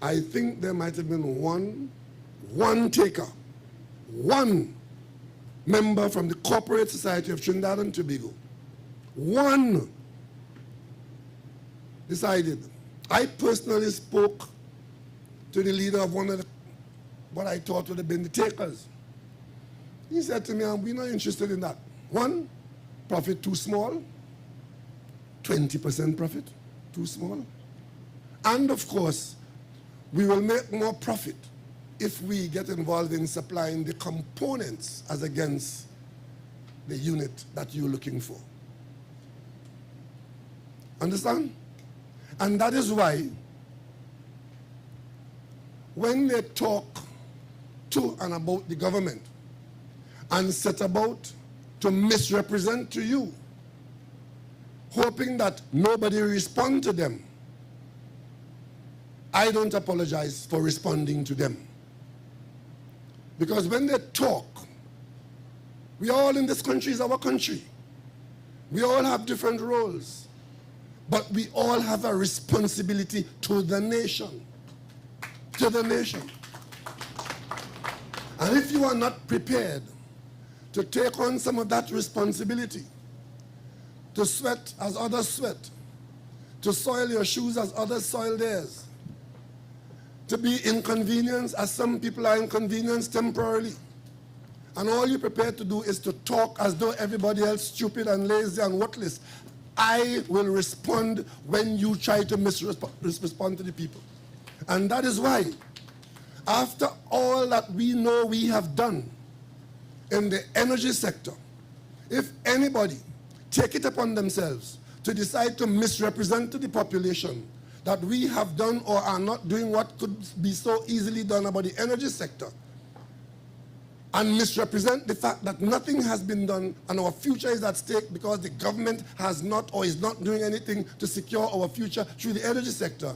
I think there might have been one taker, one member from the Corporate Society of Trinidad and Tobago. One decided. I personally spoke to the leader of one of what I thought would have been the takers. He said to me, we're not interested in that. One, profit too small. 20% profit, too small. And of course, we will make more profit if we get involved in supplying the components as against the unit that you're looking for. Understand? And that is why when they talk to and about the government and set about to misrepresent to you, hoping that nobody respond to them, I don't apologize for responding to them. Because when they talk, we all in this country is our country. We all have different roles. But we all have a responsibility to the nation. To the nation. And if you are not prepared to take on some of that responsibility, to sweat as others sweat, to soil your shoes as others soil theirs, to be inconvenienced as some people are inconvenienced temporarily, and all you're prepared to do is to talk as though everybody else is stupid and lazy and worthless, I will respond when you try to respond to the people. And that is why, after all that we know we have done in the energy sector, if anybody take it upon themselves to decide to misrepresent to the population that we have done or are not doing what could be so easily done about the energy sector, and misrepresent the fact that nothing has been done and our future is at stake because the government has not or is not doing anything to secure our future through the energy sector,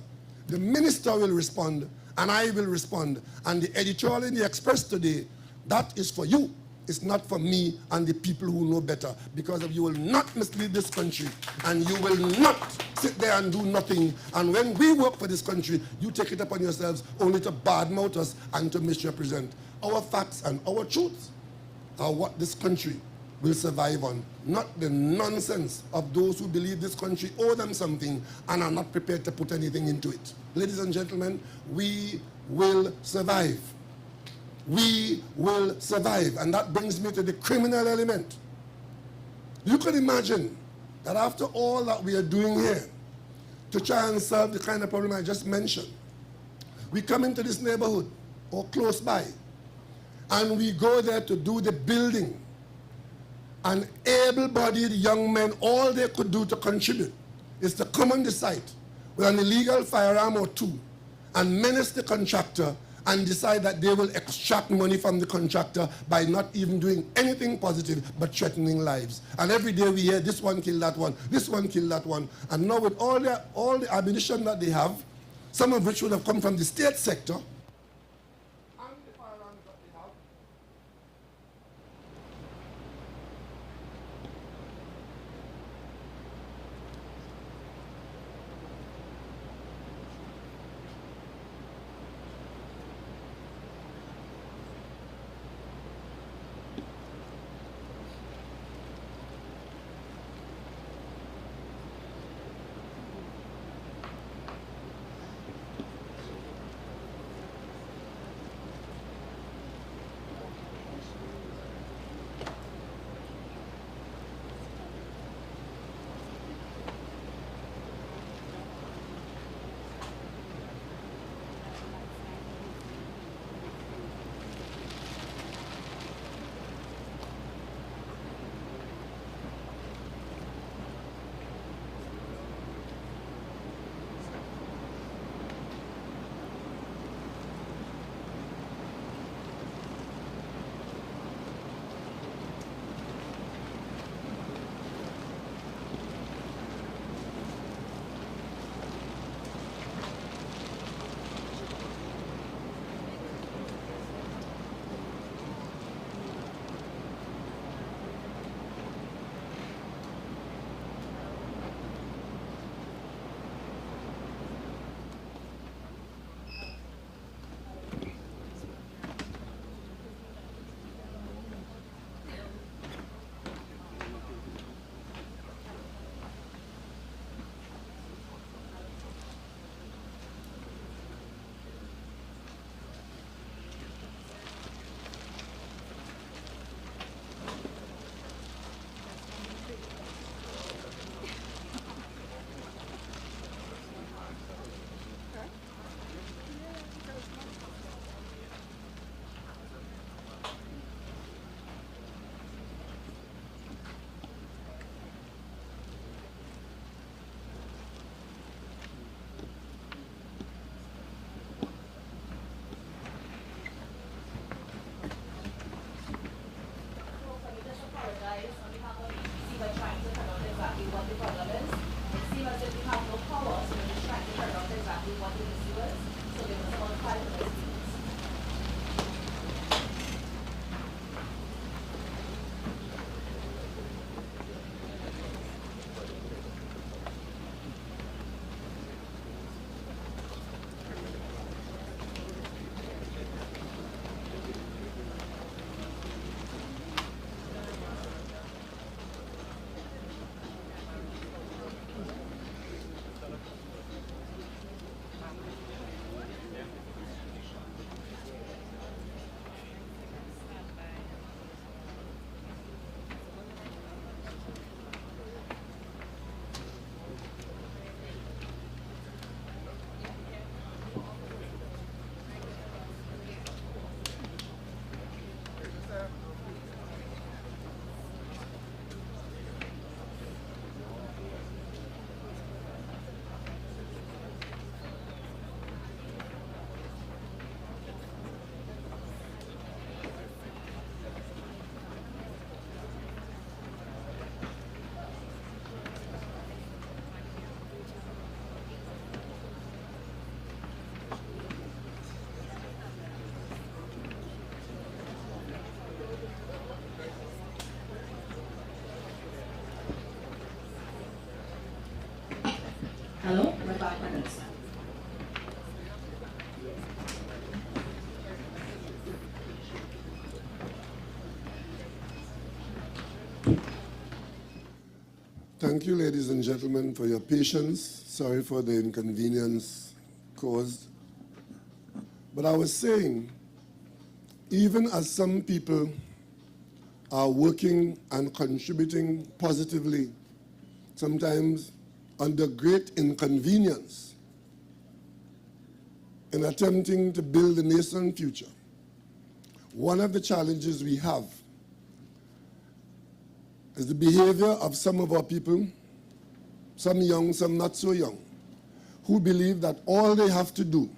the minister will respond and I will respond. And the editorial in the Express today, that is for you. It's not for me and the people who know better, because you will not mislead this country and you will not sit there and do nothing. And when we work for this country, you take it upon yourselves only to badmouth us and to misrepresent. Our facts and our truths are what this country will survive on, not the nonsense of those who believe this country owe them something and are not prepared to put anything into it. Ladies and gentlemen, we will survive. We will survive. And that brings me to the criminal element. You can imagine that after all that we are doing here to try and solve the kind of problem I just mentioned, we come into this neighborhood or close by and we go there to do the building. And able-bodied young men, all they could do to contribute is to come on the site with an illegal firearm or two and menace the contractor and decide that they will extract money from the contractor by not even doing anything positive but threatening lives. And every day we hear this one killed that one, this one killed that one. And now with all the ammunition that they have, some of which would have come from the state sector, Hello, we're back on this. Thank you, ladies and gentlemen, for your patience. Sorry for the inconvenience caused. But I was saying, even as some people are working and contributing positively, sometimes under great inconvenience, in attempting to build the nation's future, one of the challenges we have is the behavior of some of our people, some young, some not so young, who believe that all they have to do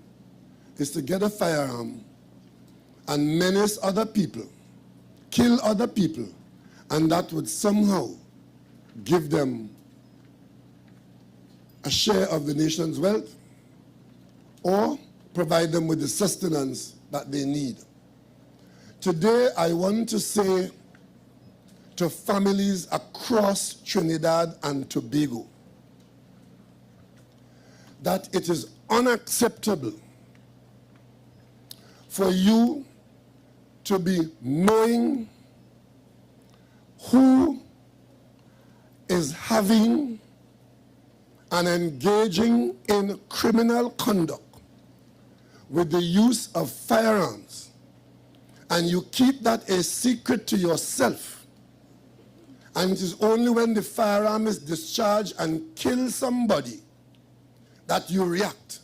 is to get a firearm and menace other people, kill other people, and that would somehow give them a share of the nation's wealth or provide them with the sustenance that they need. Today, I want to say to families across Trinidad and Tobago that it is unacceptable for you to be knowing who is having and engaging in criminal conduct with the use of firearms, and you keep that a secret to yourself. And it is only when the firearm is discharged and kills somebody that you react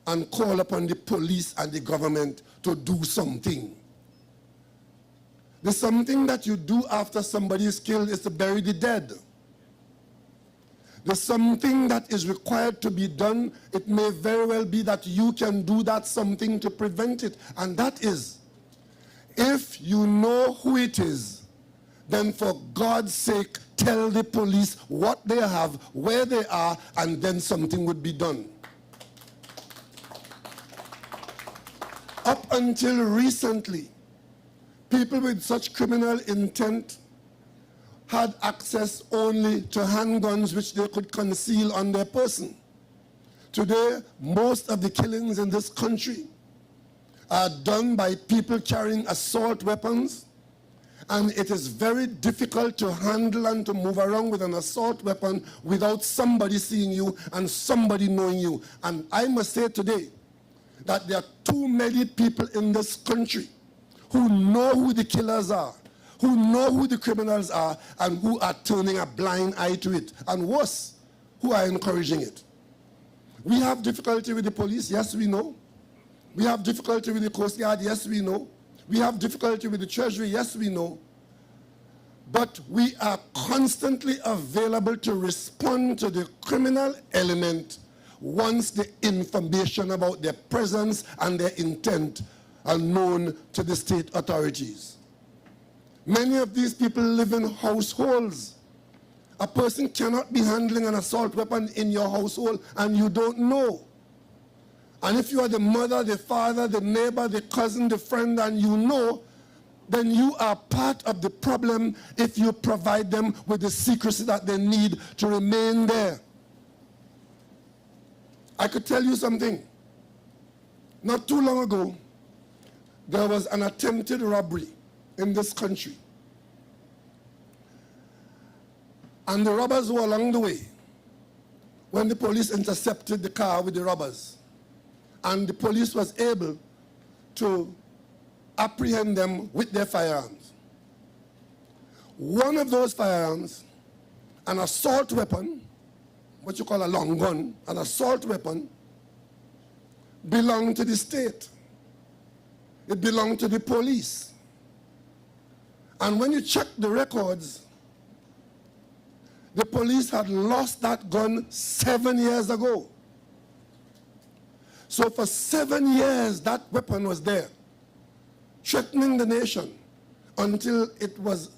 and call upon the police and the government to do something. The something that you do after somebody is killed is to bury the dead. The something that is required to be done, it may very well be that you can do that something to prevent it. And that is, if you know who it is, then for God's sake, tell the police what they have, where they are, and then something would be done. Up until recently, people with such criminal intent had access only to handguns which they could conceal on their person. Today, most of the killings in this country are done by people carrying assault weapons, and it is very difficult to handle and to move around with an assault weapon without somebody seeing you and somebody knowing you. And I must say today that there are too many people in this country who know who the killers are, who know who the criminals are, and who are turning a blind eye to it. And worse, who are encouraging it. We have difficulty with the police, yes, we know. We have difficulty with the Coast Guard, yes, we know. We have difficulty with the Treasury, yes, we know. But we are constantly available to respond to the criminal element once the information about their presence and their intent are known to the state authorities. Many of these people live in households. A person cannot be handling an assault weapon in your household and you don't know. And if you are the mother, the father, the neighbor, the cousin, the friend, and you know, then you are part of the problem if you provide them with the secrecy that they need to remain there. I could tell you something. Not too long ago, there was an attempted robbery in this country. And the robbers were along the way when the police intercepted the car with the robbers. And the police was able to apprehend them with their firearms. One of those firearms, an assault weapon, what you call a long gun, an assault weapon, belonged to the state. It belonged to the police. And when you check the records, the police had lost that gun 7 years ago. So for 7 years, that weapon was there, threatening the nation until it was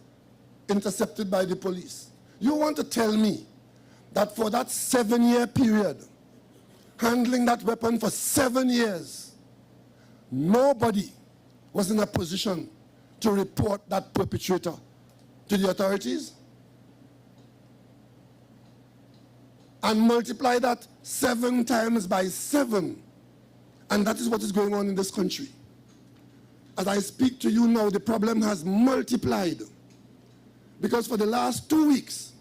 intercepted by the police. You want to tell me that for that 7-year period, handling that weapon for 7 years, nobody was in a position to report that perpetrator to the authorities? and multiply that 7 times by 7. And that is what is going on in this country. As I speak to you now, the problem has multiplied. Because for the last 2 weeks,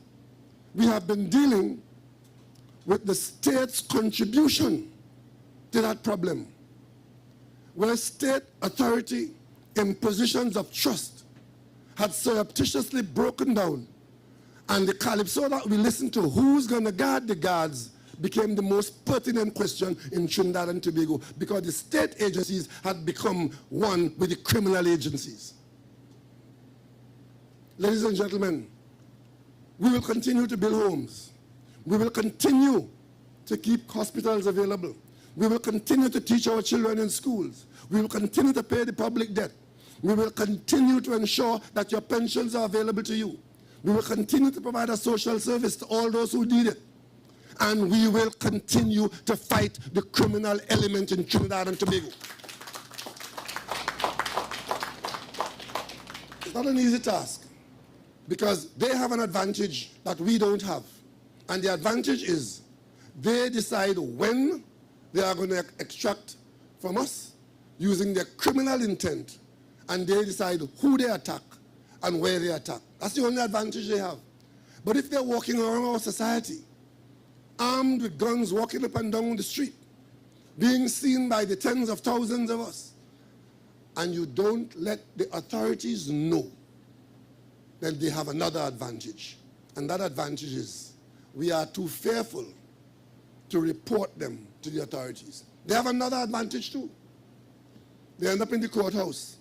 we have been dealing with the state's contribution to that problem, where state authority in positions of trust had surreptitiously broken down, and the calypso that we listened to, who's going to guard the guards, became the most pertinent question in Trinidad and Tobago, because the state agencies had become one with the criminal agencies. Ladies and gentlemen, we will continue to build homes. We will continue to keep hospitals available. We will continue to teach our children in schools. We will continue to pay the public debt. We will continue to ensure that your pensions are available to you. We will continue to provide a social service to all those who need it. And we will continue to fight the criminal element in Trinidad and Tobago. It's not an easy task, because they have an advantage that we don't have. And the advantage is they decide when they are going to extract from us using their criminal intent, and they decide who they attack and where they attack. That's the only advantage they have. But if they're walking around our society, armed with guns, walking up and down the street, being seen by the tens of thousands of us, and you don't let the authorities know, then they have another advantage. And that advantage is we are too fearful to report them to the authorities. They have another advantage too. They end up in the courthouse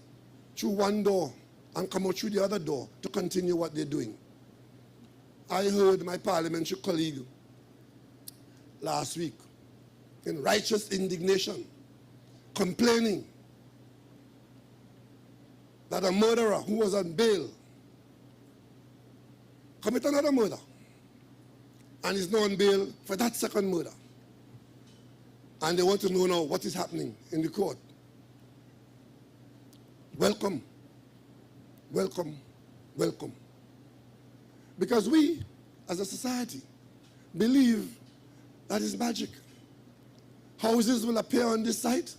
through one door and come out through the other door to continue what they're doing. I heard my parliamentary colleague last week in righteous indignation complaining that a murderer who was on bail committed another murder and is now on bail for that second murder. And they want to know now what is happening in the court. Welcome, welcome, welcome. Because we, as a society, believe that is magic. Houses will appear on this site.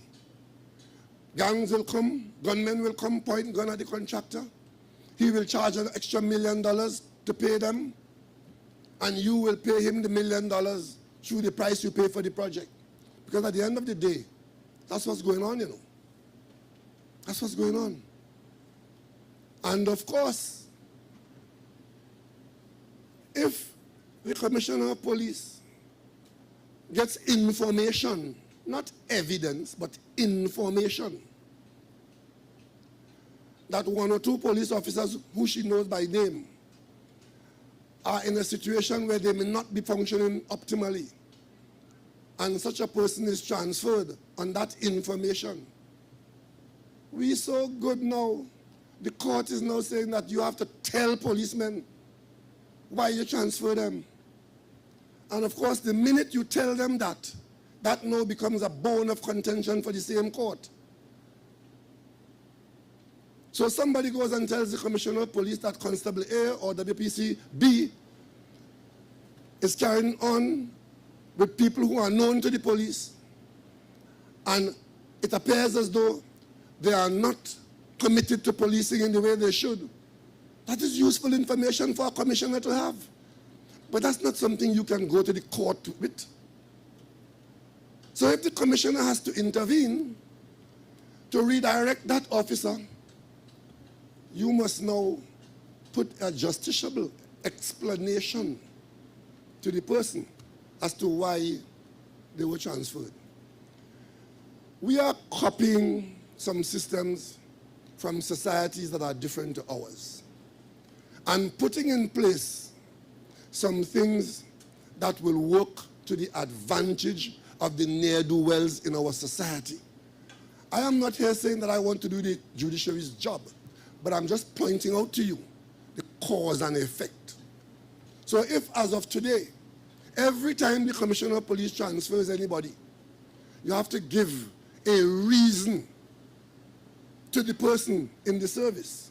Gangs will come, gunmen will come, point gun at the contractor. He will charge an extra $1 million to pay them, and you will pay him the $1 million through the price you pay for the project. Because at the end of the day, that's what's going on, you know. That's what's going on. And of course, if the Commissioner of Police gets information, not evidence, but information, that 1 or 2 police officers who she knows by name are in a situation where they may not be functioning optimally, and such a person is transferred on that information. We're so good now. The court is now saying that you have to tell policemen why you transfer them. And of course, the minute you tell them that, that now becomes a bone of contention for the same court. So somebody goes and tells the Commissioner of Police that Constable A or WPC B is carrying on with people who are known to the police, and it appears as though they are not committed to policing in the way they should. That is useful information for a commissioner to have. But that's not something you can go to the court with. So if the commissioner has to intervene to redirect that officer, you must now put a justiciable explanation to the person as to why they were transferred. We are copying some systems from societies that are different to ours, and putting in place some things that will work to the advantage of the ne'er-do-wells in our society. I am not here saying that I want to do the judiciary's job, but I'm just pointing out to you the cause and effect. So if, as of today, every time the Commissioner of Police transfers anybody, you have to give a reason to the person in the service,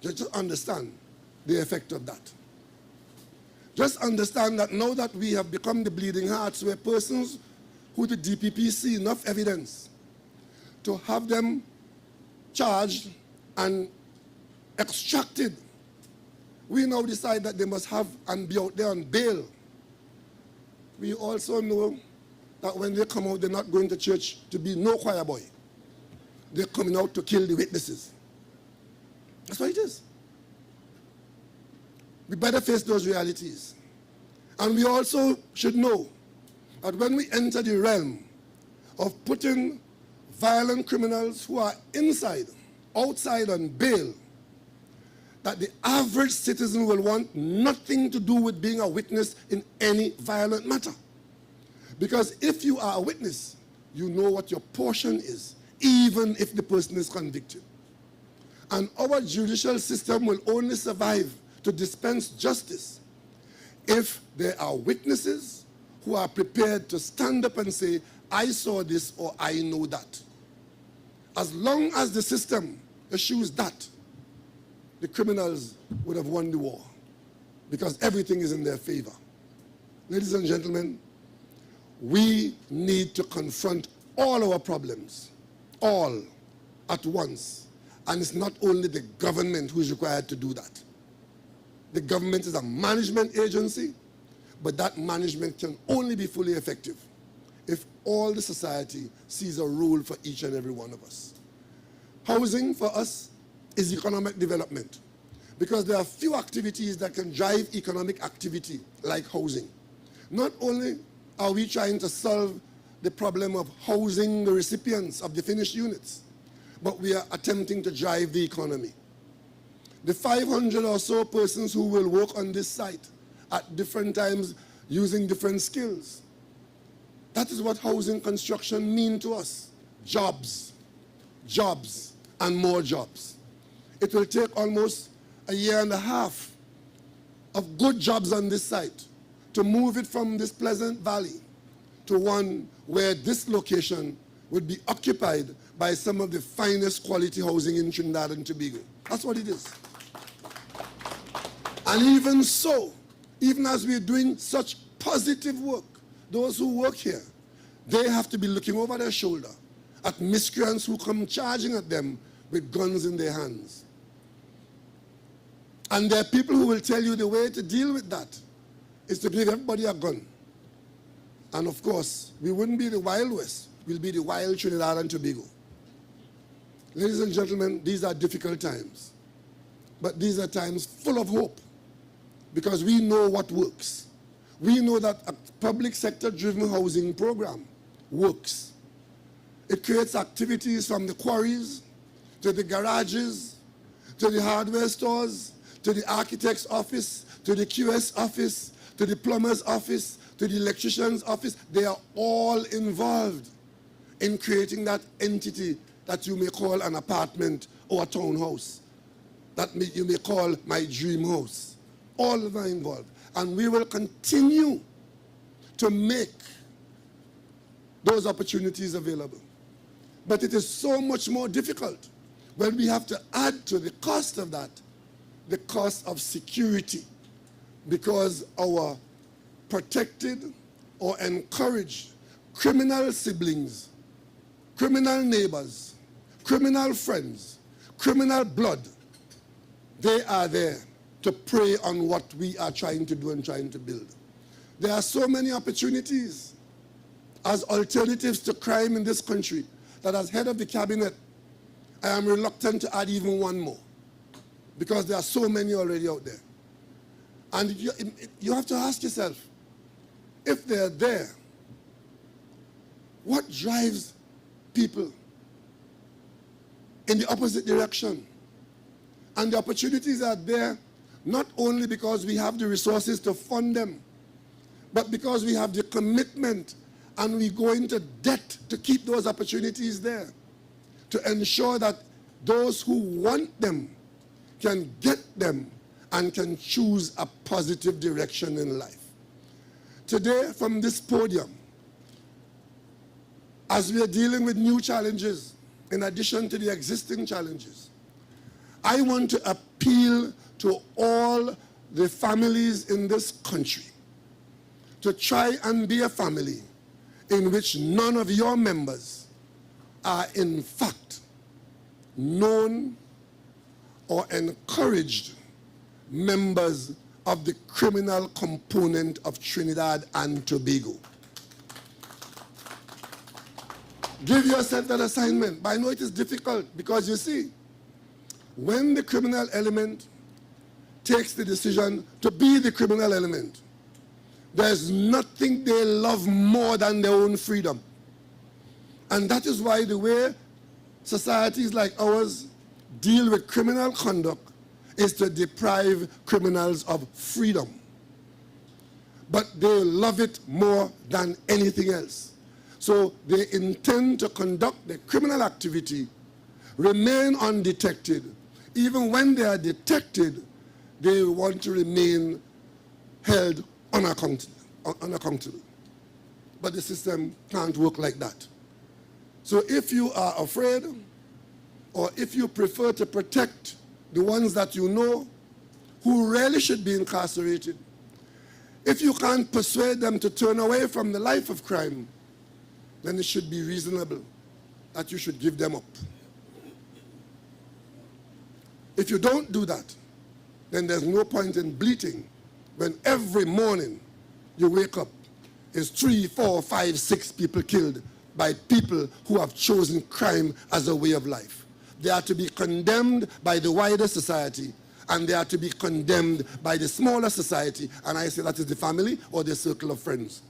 just understand the effect of that. Just understand that now that we have become the bleeding hearts, where persons who the DPP see enough evidence to have them charged and extracted, we now decide that they must have and be out there on bail. We also know that when they come out, they're not going to church to be no choir boy. They're coming out to kill the witnesses. That's what it is. We better face those realities. And we also should know that when we enter the realm of putting violent criminals who are inside, outside on bail, that the average citizen will want nothing to do with being a witness in any violent matter. Because if you are a witness, you know what your portion is, even if the person is convicted. And our judicial system will only survive to dispense justice if there are witnesses who are prepared to stand up and say, I saw this or I know that. As long as the system eschews that, the criminals would have won the war, because everything is in their favor. Ladies and gentlemen, we need to confront all our problems, all at once. And it's not only the government who is required to do that. The government is a management agency, but that management can only be fully effective if all the society sees a role for each and every one of us. Housing for us is economic development, because there are few activities that can drive economic activity like housing. Not only are we trying to solve the problem of housing the recipients of the finished units, but we are attempting to drive the economy. The 500 or so persons who will work on this site at different times using different skills, that is what housing construction means to us. Jobs, jobs, and more jobs. It will take almost a year and a half of good jobs on this site to move it from this pleasant valley to one where this location would be occupied by some of the finest quality housing in Trinidad and Tobago. That's what it is. And even so, even as we're doing such positive work, those who work here, they have to be looking over their shoulder at miscreants who come charging at them with guns in their hands. And there are people who will tell you the way to deal with that is to give everybody a gun. And of course, we wouldn't be the Wild West, we'll be the wild Trinidad and Tobago. Ladies and gentlemen, these are difficult times. But these are times full of hope, because we know what works. We know that a public sector-driven housing program works. It creates activities from the quarries, to the garages, to the hardware stores, to the architect's office, to the QS office, to the plumber's office, to the electrician's office. They are all involved in creating that entity that you may call an apartment or a townhouse, that you may call my dream house. All of them are involved. And we will continue to make those opportunities available. But it is so much more difficult when we have to add to the cost of that, the cost of security, because our protected or encouraged criminal siblings, criminal neighbors, criminal friends, criminal blood, they are there to prey on what we are trying to do and trying to build. There are so many opportunities as alternatives to crime in this country that as head of the cabinet, I am reluctant to add even one more, because there are so many already out there. And you have to ask yourself, if they're there, what drives people in the opposite direction? And the opportunities are there not only because we have the resources to fund them, but because we have the commitment and we go into debt to keep those opportunities there, to ensure that those who want them can get them and can choose a positive direction in life. Today, from this podium, as we are dealing with new challenges, in addition to the existing challenges, I want to appeal to all the families in this country to try and be a family in which none of your members are in fact known or encouraged members of the criminal component of Trinidad and Tobago. Give yourself that assignment. But I know it is difficult because you see, when the criminal element takes the decision to be the criminal element, there's nothing they love more than their own freedom. And that is why the way societies like ours deal with criminal conduct is to deprive criminals of freedom. But they love it more than anything else. So they intend to conduct their criminal activity, remain undetected. Even when they are detected, they want to remain held unaccountable. But the system can't work like that. So if you are afraid, or if you prefer to protect the ones that you know who really should be incarcerated, if you can't persuade them to turn away from the life of crime, then it should be reasonable that you should give them up. If you don't do that, then there's no point in bleating when every morning you wake up, is 3, 4, 5, 6 people killed by people who have chosen crime as a way of life. They are to be condemned by the wider society, and they are to be condemned by the smaller society, and I say that is the family or the circle of friends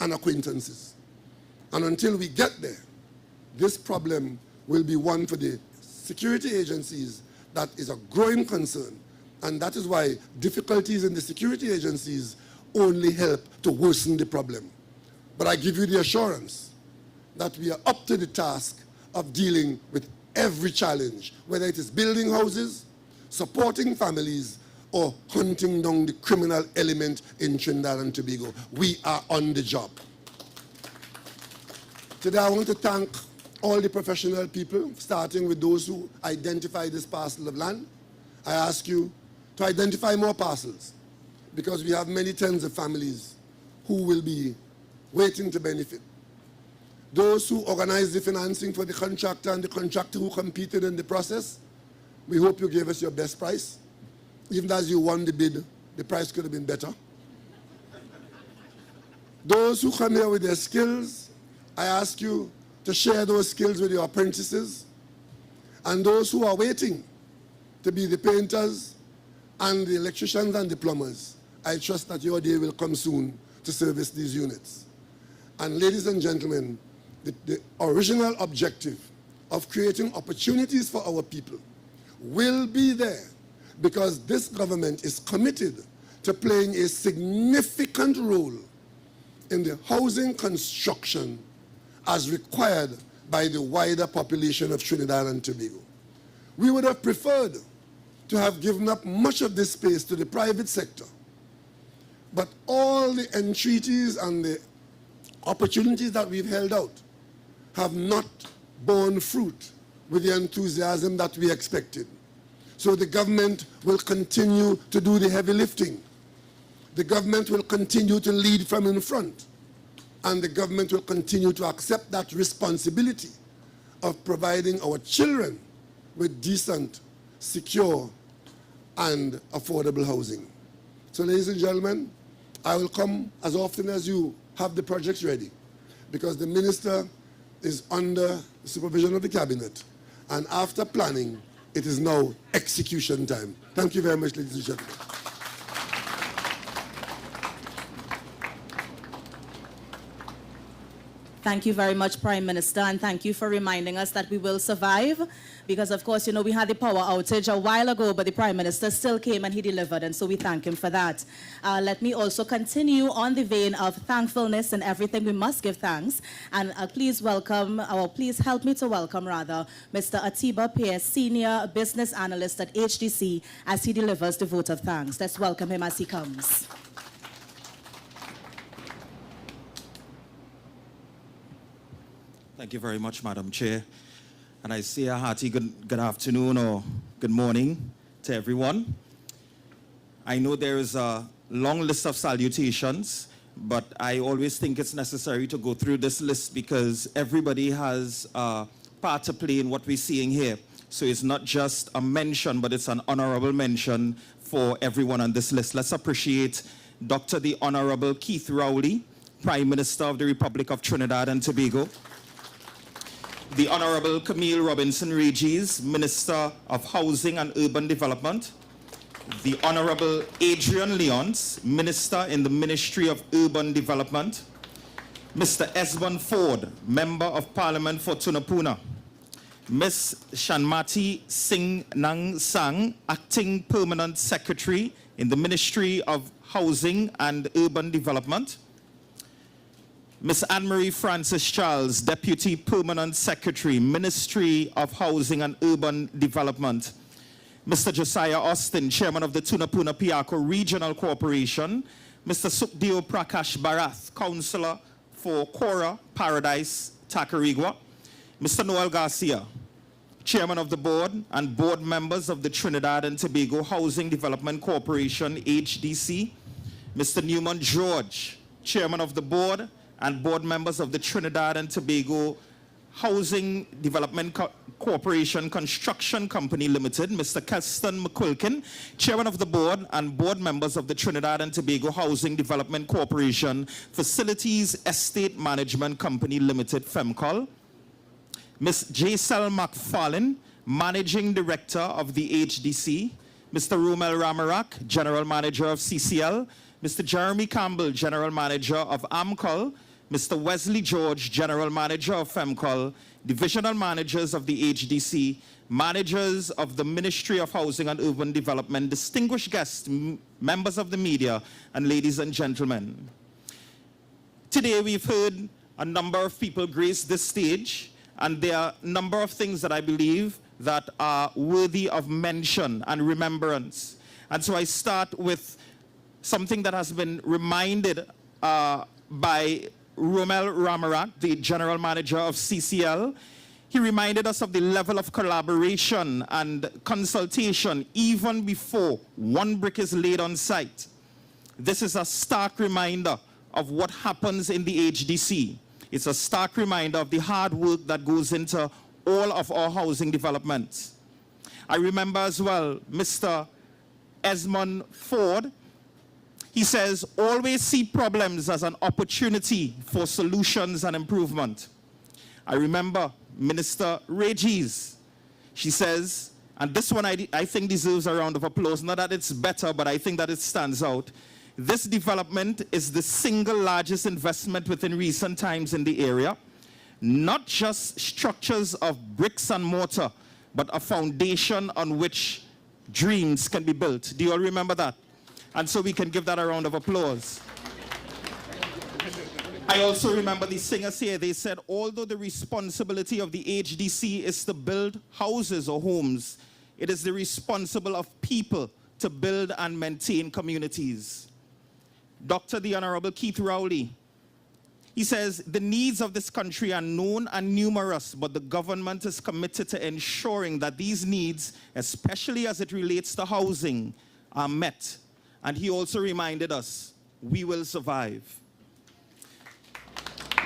and acquaintances. And until we get there, this problem will be one for the security agencies that is a growing concern. And that is why difficulties in the security agencies only help to worsen the problem. But I give you the assurance that we are up to the task of dealing with every challenge, whether it is building houses, supporting families, or hunting down the criminal element in Trinidad and Tobago. We are on the job. Today I want to thank all the professional people, starting with those who identify this parcel of land. I ask you to identify more parcels, because we have many tens of families who will be waiting to benefit. Those who organize the financing for the contractor and the contractor who competed in the process, we hope you gave us your best price. Even as you won the bid, the price could have been better. Those who come here with their skills, I ask you to share those skills with your apprentices. And those who are waiting to be the painters and the electricians and the plumbers, I trust that your day will come soon to service these units. And ladies and gentlemen, the original objective of creating opportunities for our people will be there, because this government is committed to playing a significant role in the housing construction as required by the wider population of Trinidad and Tobago. We would have preferred to have given up much of this space to the private sector, but all the entreaties and the opportunities that we've held out have not borne fruit with the enthusiasm that we expected. So the government will continue to do the heavy lifting. The government will continue to lead from in front. And the government will continue to accept that responsibility of providing our children with decent, secure, and affordable housing. So ladies and gentlemen, I will come as often as you have the projects ready, because the minister is under the supervision of the cabinet. And after planning, it is now execution time. Thank you very much, ladies and gentlemen. Thank you very much, Prime Minister, and thank you for reminding us that we will survive, because, of course, you know, we had the power outage a while ago, but the Prime Minister still came and he delivered, and so we thank him for that. Let me also continue on the vein of thankfulness and everything we must give thanks, and please help me to welcome, Mr. Atiba Pierce, Senior Business Analyst at HDC, as he delivers the vote of thanks. Let's welcome him as he comes. Thank you very much, Madam Chair. And I say a hearty good afternoon or good morning to everyone. I know there is a long list of salutations, but I always think it's necessary to go through this list because everybody has a part to play in what we're seeing here. So it's not just a mention, but it's an honorable mention for everyone on this list. Let's appreciate Dr. the Honorable Keith Rowley, Prime Minister of the Republic of Trinidad and Tobago. The Honorable Camille Robinson Regis, Minister of Housing and Urban Development. The Honorable Adrian Leons, Minister in the Ministry of Urban Development. Mr. Esmond Ford, Member of Parliament for Tunapuna. Ms. Shanmati Singh Nang Sang, Acting Permanent Secretary in the Ministry of Housing and Urban Development. Ms. Anne-Marie Francis Charles, Deputy Permanent Secretary, Ministry of Housing and Urban Development. Mr. Josiah Austin, Chairman of the Tunapuna MP Regional Corporation. Mr. Sukdeo Prakash Barath, Councillor for Caura, Paradise, Tacarigua. Mr. Noel Garcia, Chairman of the Board and Board Members of the Trinidad and Tobago Housing Development Corporation, HDC. Mr. Newman George, Chairman of the Board and Board Members of the Trinidad and Tobago Housing Development Corporation Construction Company Limited. Mr. Keston McQuilkin, Chairman of the Board and Board Members of the Trinidad and Tobago Housing Development Corporation Facilities Estate Management Company Limited, FEMCOL. Ms. J-Cell McFarlane, Managing Director of the HDC. Mr. Rumel Ramarak, General Manager of CCL. Mr. Jeremy Campbell, General Manager of AMCOL. Mr. Wesley George, General Manager of FEMCOL. Divisional Managers of the HDC. Managers of the Ministry of Housing and Urban Development. Distinguished guests, members of the media, and ladies and gentlemen. Today we've heard a number of people grace this stage, and there are a number of things that I believe that are worthy of mention and remembrance. And so I start with something that has been reminded by Romel Ramarak, the General Manager of CCL. He reminded us of the level of collaboration and consultation even before one brick is laid on site. This is a stark reminder of what happens in the HDC. It's a stark reminder of the hard work that goes into all of our housing developments. I remember as well Mr. Esmond Ford. He says, always see problems as an opportunity for solutions and improvement. I remember Minister Regis. She says, and this one I think deserves a round of applause. Not that it's better, but I think that it stands out. This development is the single largest investment within recent times in the area. Not just structures of bricks and mortar, but a foundation on which dreams can be built. Do you all remember that? And so we can give that a round of applause. I also remember the singers here. They said, although the responsibility of the HDC is to build houses or homes, it is the responsibility of people to build and maintain communities. Dr. the Honorable Keith Rowley, he says, the needs of this country are known and numerous, but the government is committed to ensuring that these needs, especially as it relates to housing, are met. And he also reminded us, we will survive.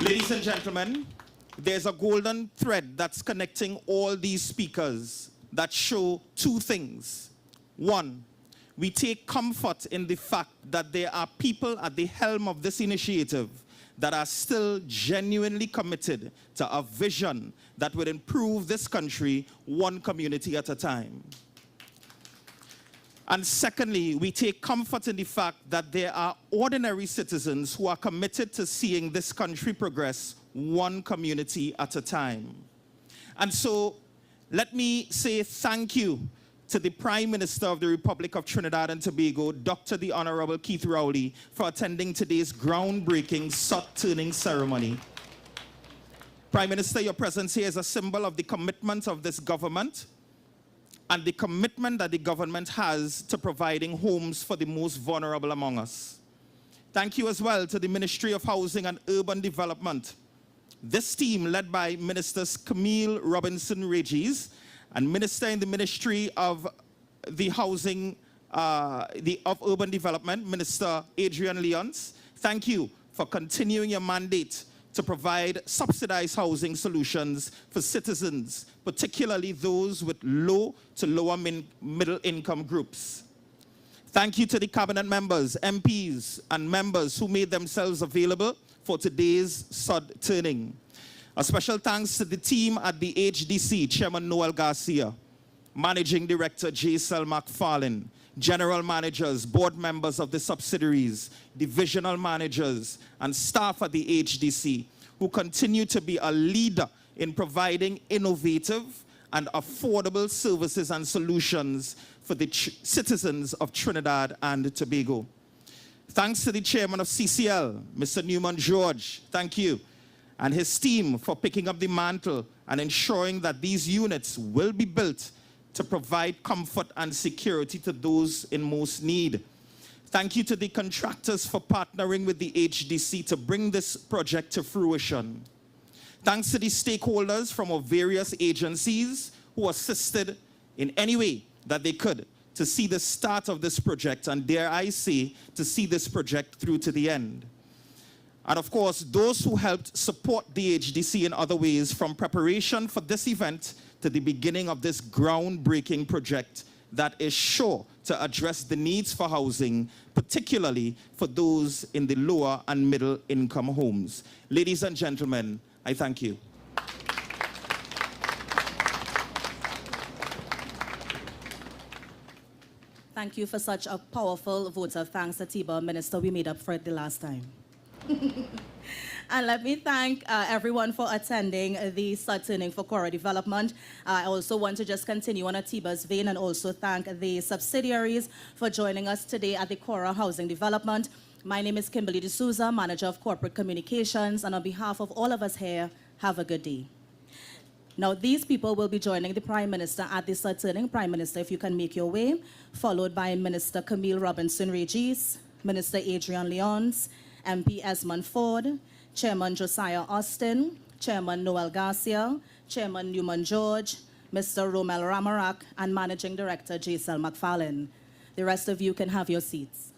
Ladies and gentlemen, there's a golden thread that's connecting all these speakers that show two things. One, we take comfort in the fact that there are people at the helm of this initiative that are still genuinely committed to a vision that would improve this country one community at a time. And secondly, we take comfort in the fact that there are ordinary citizens who are committed to seeing this country progress one community at a time. And so let me say thank you to the Prime Minister of the Republic of Trinidad and Tobago, Dr. the Honorable Keith Rowley, for attending today's groundbreaking Sod turning ceremony. Prime Minister, your presence here is a symbol of the commitment of this government and the commitment that the government has to providing homes for the most vulnerable among us. Thank you as well to the Ministry of Housing and Urban Development. This team, led by Ministers Camille Robinson Regis and Minister in the Ministry of the Housing of Urban Development, Minister Adrian Leons. Thank you for continuing your mandate to provide subsidized housing solutions for citizens, particularly those with low to lower middle income groups. Thank you to the cabinet members, MPs, and members who made themselves available for today's Sod turning. A special thanks to the team at the HDC, Chairman Noel Garcia, Managing Director J.Sel McFarlane, General Managers, Board Members of the subsidiaries, Divisional Managers, and staff at the HDC, who continue to be a leader in providing innovative and affordable services and solutions for the citizens of Trinidad and Tobago. Thanks to the chairman of CCL, Mr. Newman George, thank you, and his team for picking up the mantle and ensuring that these units will be built to provide comfort and security to those in most need. Thank you to the contractors for partnering with the HDC to bring this project to fruition. Thanks to the stakeholders from our various agencies who assisted in any way that they could to see the start of this project, and dare I say, to see this project through to the end. And of course, those who helped support the HDC in other ways, from preparation for this event to the beginning of this groundbreaking project that is sure to address the needs for housing, particularly for those in the lower and middle income homes. Ladies and gentlemen, I thank you. Thank you for such a powerful vote of thanks, Atiba. Minister, we made up for it the last time. And let me thank everyone for attending the Sod turning for Caura Development. I also want to just continue on Atiba's vein and also thank the subsidiaries for joining us today at the Caura Housing Development. My name is Kimberly D'Souza, Manager of Corporate Communications, and on behalf of all of us here, have a good day. Now, these people will be joining the Prime Minister at the Sod turning. Prime Minister, if you can make your way, followed by Minister Camille Robinson-Regis, Minister Adrian Leons, MP Esmond Ford, Chairman Josiah Austin, Chairman Noel Garcia, Chairman Newman George, Mr. Romel Ramarak, and Managing Director J.Sel McFarlane. The rest of you can have your seats.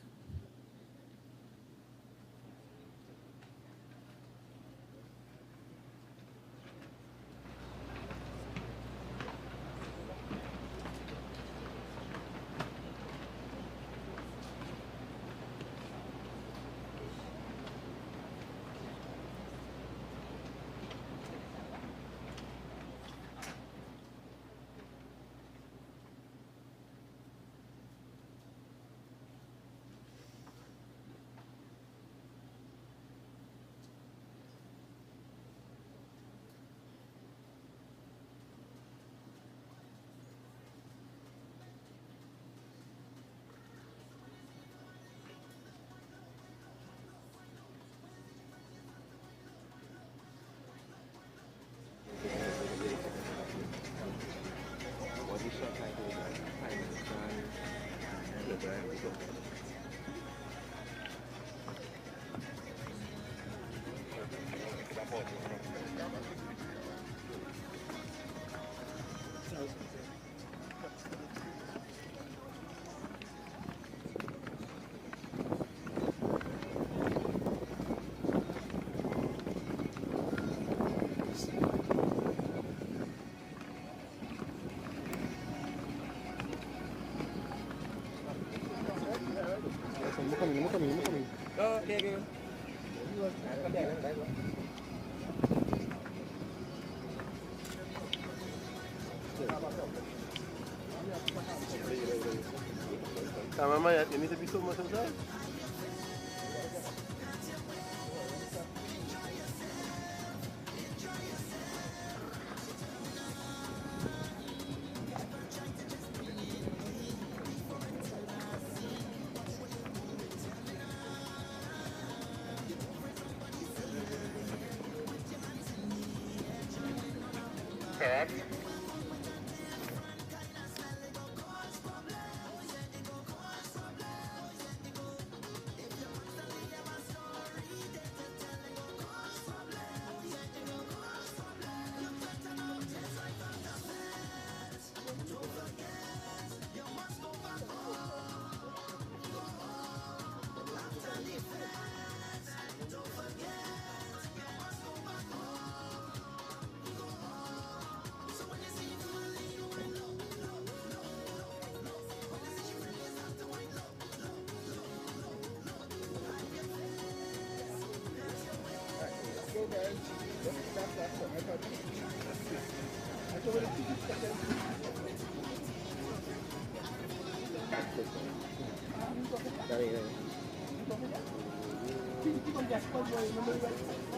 Mama, you need to be so much inside.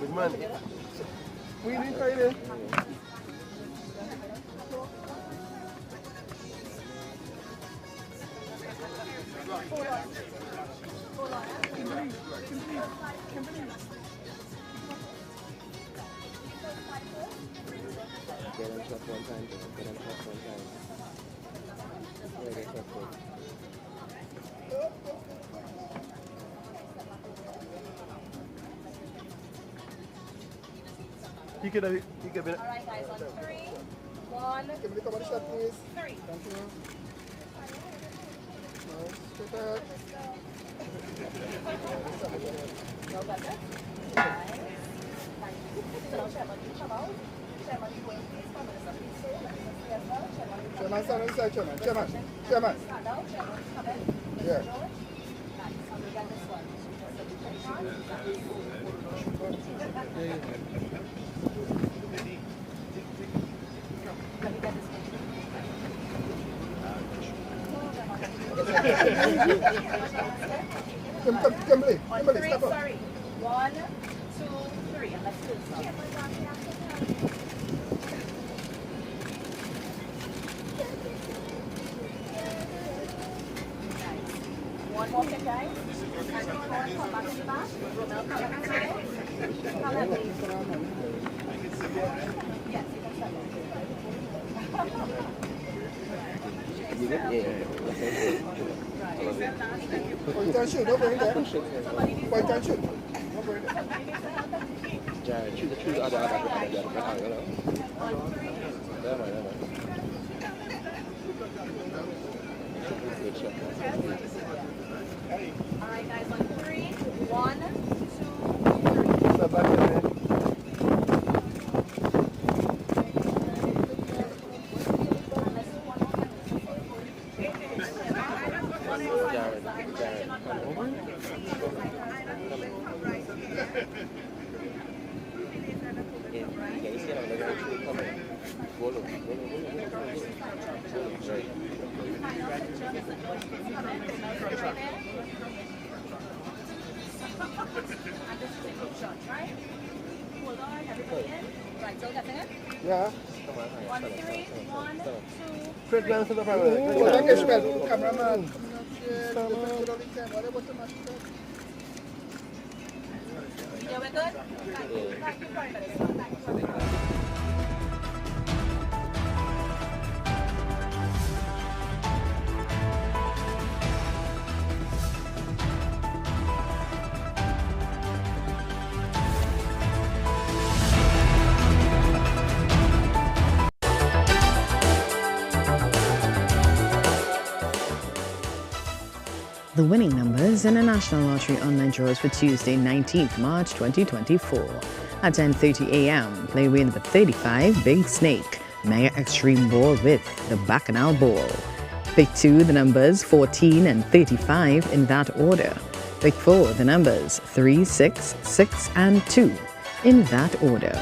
Big man. We need Friday. Get him shot one time. Get him shot one time. Yeah, get shot one. He could have. All right, guys, on 3, 1, Can we come on the shot, please? 3. Thank you. Nice. Straight ahead. No better. Nice. Thank you. So now, Chairman, you come out. Chairman, you going, please, come with us, please, sir. Let us see as well. Chairman, you Chairman, stand on the side, Chairman. Chairman. Chairman. stand out. Chairman, come in. Yeah. George. Nice. And we got this one. Just a bit of Let me get this one. Kimberly. On Kimberly, 3, step up. sorry. 1, 2, 3, and let's do it now. One more thing, guys. And if you want to come back to the back, Romel, come back to the back. Come back, please. Yes, you can step Point and shoot. Over in there. Point and shoot. Over in there. Yeah, choose the other. All right, guys, on 3, 1, 2, 3. Step back there, man. Yeah. On 3, 1, 2. Straight glance to the camera. Thank you, Shmuel. Cameraman. Yeah, we're good? Thank you. Thank you very much. Thank you very much. The winning numbers in a National Lottery online draws for Tuesday, 19th March 2024. At 10:30 a.m., play with the 35 Big Snake, Mega Extreme Ball with the Bacchanal Ball. Pick 2 the numbers 14 and 35 in that order. Pick 4 the numbers 3, 6, 6 and 2 in that order.